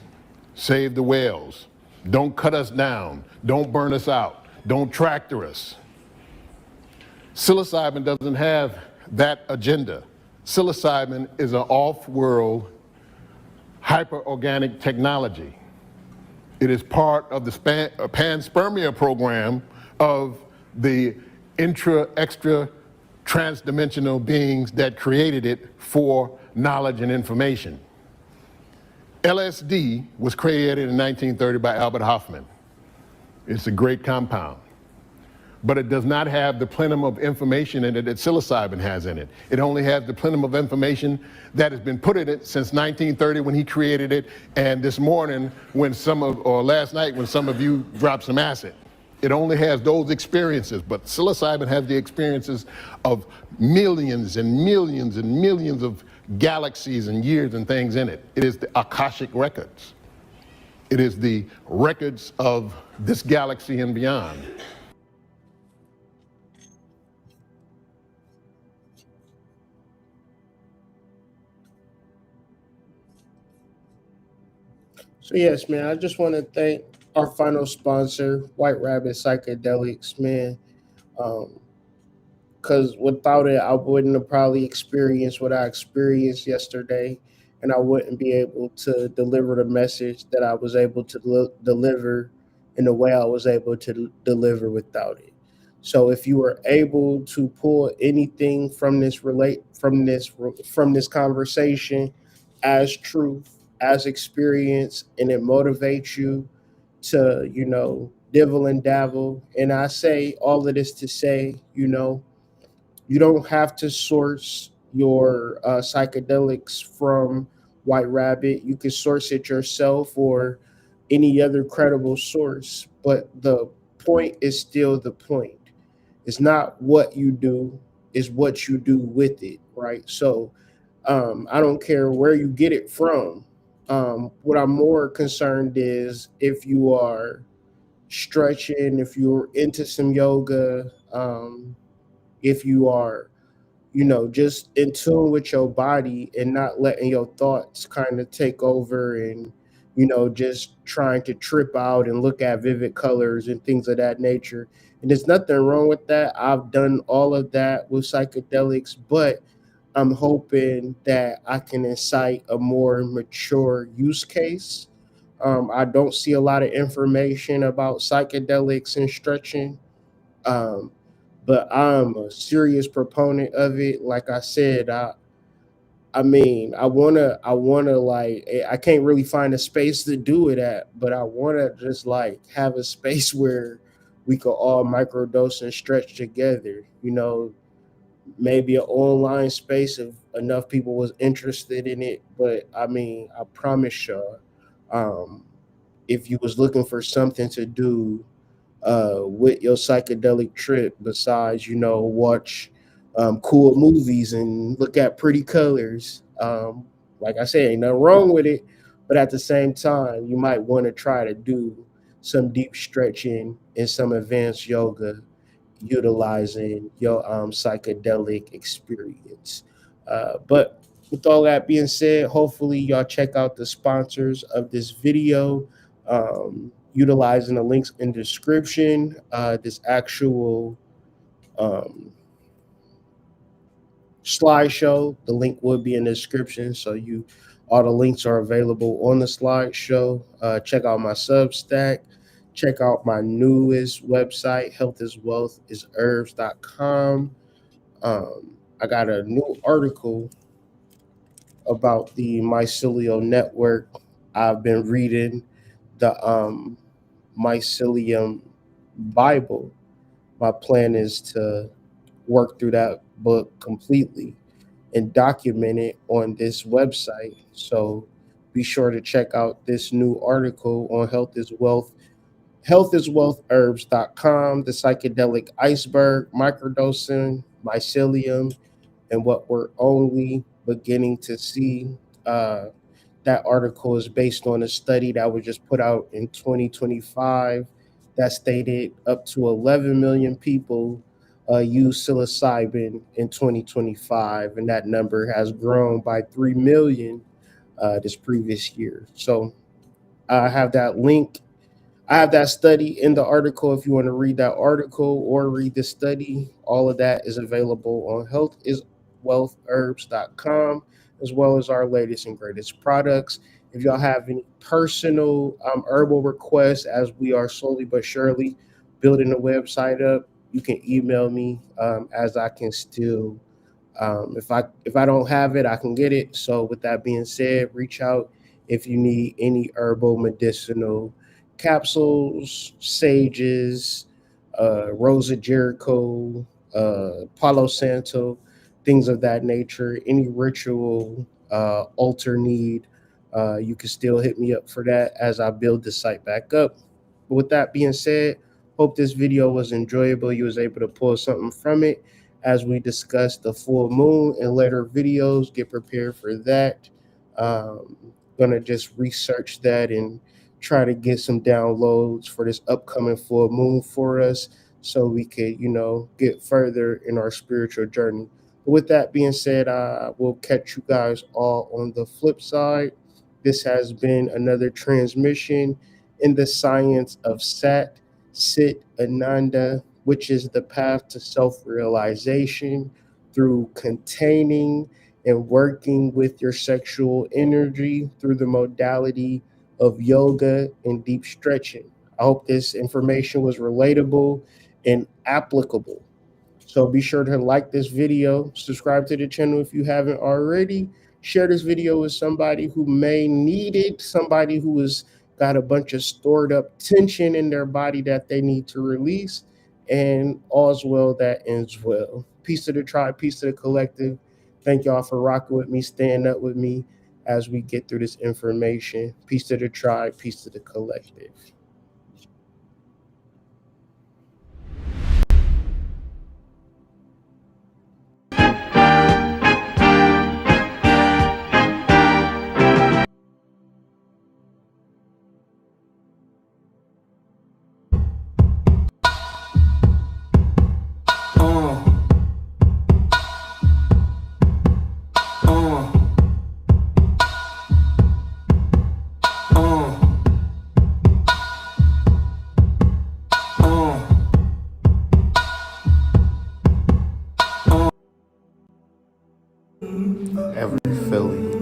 save the whales, don't cut us down, don't burn us out, don't tractor us. Psilocybin doesn't have that agenda. Psilocybin is an off-world hyper-organic technology. It is part of the panspermia program of the extra transdimensional beings that created it for knowledge and information. LSD was created in 1930 by Albert Hofmann. It's a great compound, but it does not have the plenum of information in it that psilocybin has in it. It only has the plenum of information that has been put in it since 1930 when he created it, and this morning or last night when some of you dropped some acid. It only has those experiences, but psilocybin has the experiences of millions and millions and millions of galaxies and years and things in it. It is the Akashic records. It is the records of this galaxy and beyond. So yes, man, I just want to thank our final sponsor, White Rabbit Psychedelics, man. Because without it, I wouldn't have probably experienced what I experienced yesterday, and I wouldn't be able to deliver the message that I was able to deliver in the way I was able to deliver without it. So if you were able to pull anything from this conversation as truth, as experience, and it motivates you to, divil and dabble. And I say all of this to say, You don't have to source your psychedelics from White Rabbit. You can source it yourself or any other credible source. But the point is still the point. It's not what you do, it's what you do with it, right? So I don't care where you get it from. What I'm more concerned is if you are stretching, if you're into some yoga, if you are, just in tune with your body and not letting your thoughts kind of take over and, just trying to trip out and look at vivid colors and things of that nature. And there's nothing wrong with that. I've done all of that with psychedelics, but I'm hoping that I can incite a more mature use case. I don't see a lot of information about psychedelics and stretching, um, but I'm a serious proponent of it. Like I said, I mean, I wanna like, I can't really find a space to do it at, but I wanna just like have a space where we could all microdose and stretch together. Maybe an online space if enough people was interested in it. But I mean, I promise y'all, um, if you was looking for something to do with your psychedelic trip, besides watch cool movies and look at pretty colors, like I said, ain't nothing wrong with it. But at the same time, you might want to try to do some deep stretching and some advanced yoga utilizing your psychedelic experience. But with all that being said, hopefully y'all check out the sponsors of this video, utilizing the links in the description. This actual um, slideshow, the link will be in the description. So all the links are available on the slideshow. Check out my Substack. Check out my newest website, healthiswealthisherbs.com. I got a new article about the mycelial network. I've been reading the mycelium Bible. My plan is to work through that book completely and document it on this website. So be sure to check out this new article on healthiswealthherbs.com, the psychedelic iceberg, microdosing, mycelium, and what we're only beginning to see. Uh, that article is based on a study that was just put out in 2025 that stated up to 11 million people used psilocybin in 2025, and that number has grown by 3 million this previous year. So I have that link. I have that study in the article if you want to read that article or read the study. All of that is available on healthiswealthherbs.com, as well as our latest and greatest products. If y'all have any personal herbal requests, as we are slowly but surely building the website up, you can email me, as I can still, if I don't have it, I can get it. So with that being said, reach out if you need any herbal medicinal capsules, sages, Rosa Jericho, Palo Santo, things of that nature. Any ritual altar need, you can still hit me up for that as I build the site back up. But with that being said, hope this video was enjoyable. You was able to pull something from it as we discuss the full moon and later videos. Get prepared for that. Um, gonna just research that and try to get some downloads for this upcoming full moon for us so we could, get further in our spiritual journey. But with that being said, I will catch you guys all on the flip side. This has been another transmission in the science of Sat, Sit, Ananda, which is the path to self realization through containing and working with your sexual energy through the modality of yoga and deep stretching. I hope this information was relatable and applicable. So be sure to like this video, subscribe to the channel if you haven't already, share this video with somebody who may need it, somebody who has got a bunch of stored up tension in their body that they need to release, and all's well that ends well. Peace to the tribe, peace to the collective. Thank y'all for rocking with me, staying up with me as we get through this information. Peace to the tribe, peace to the collective. Every Philly.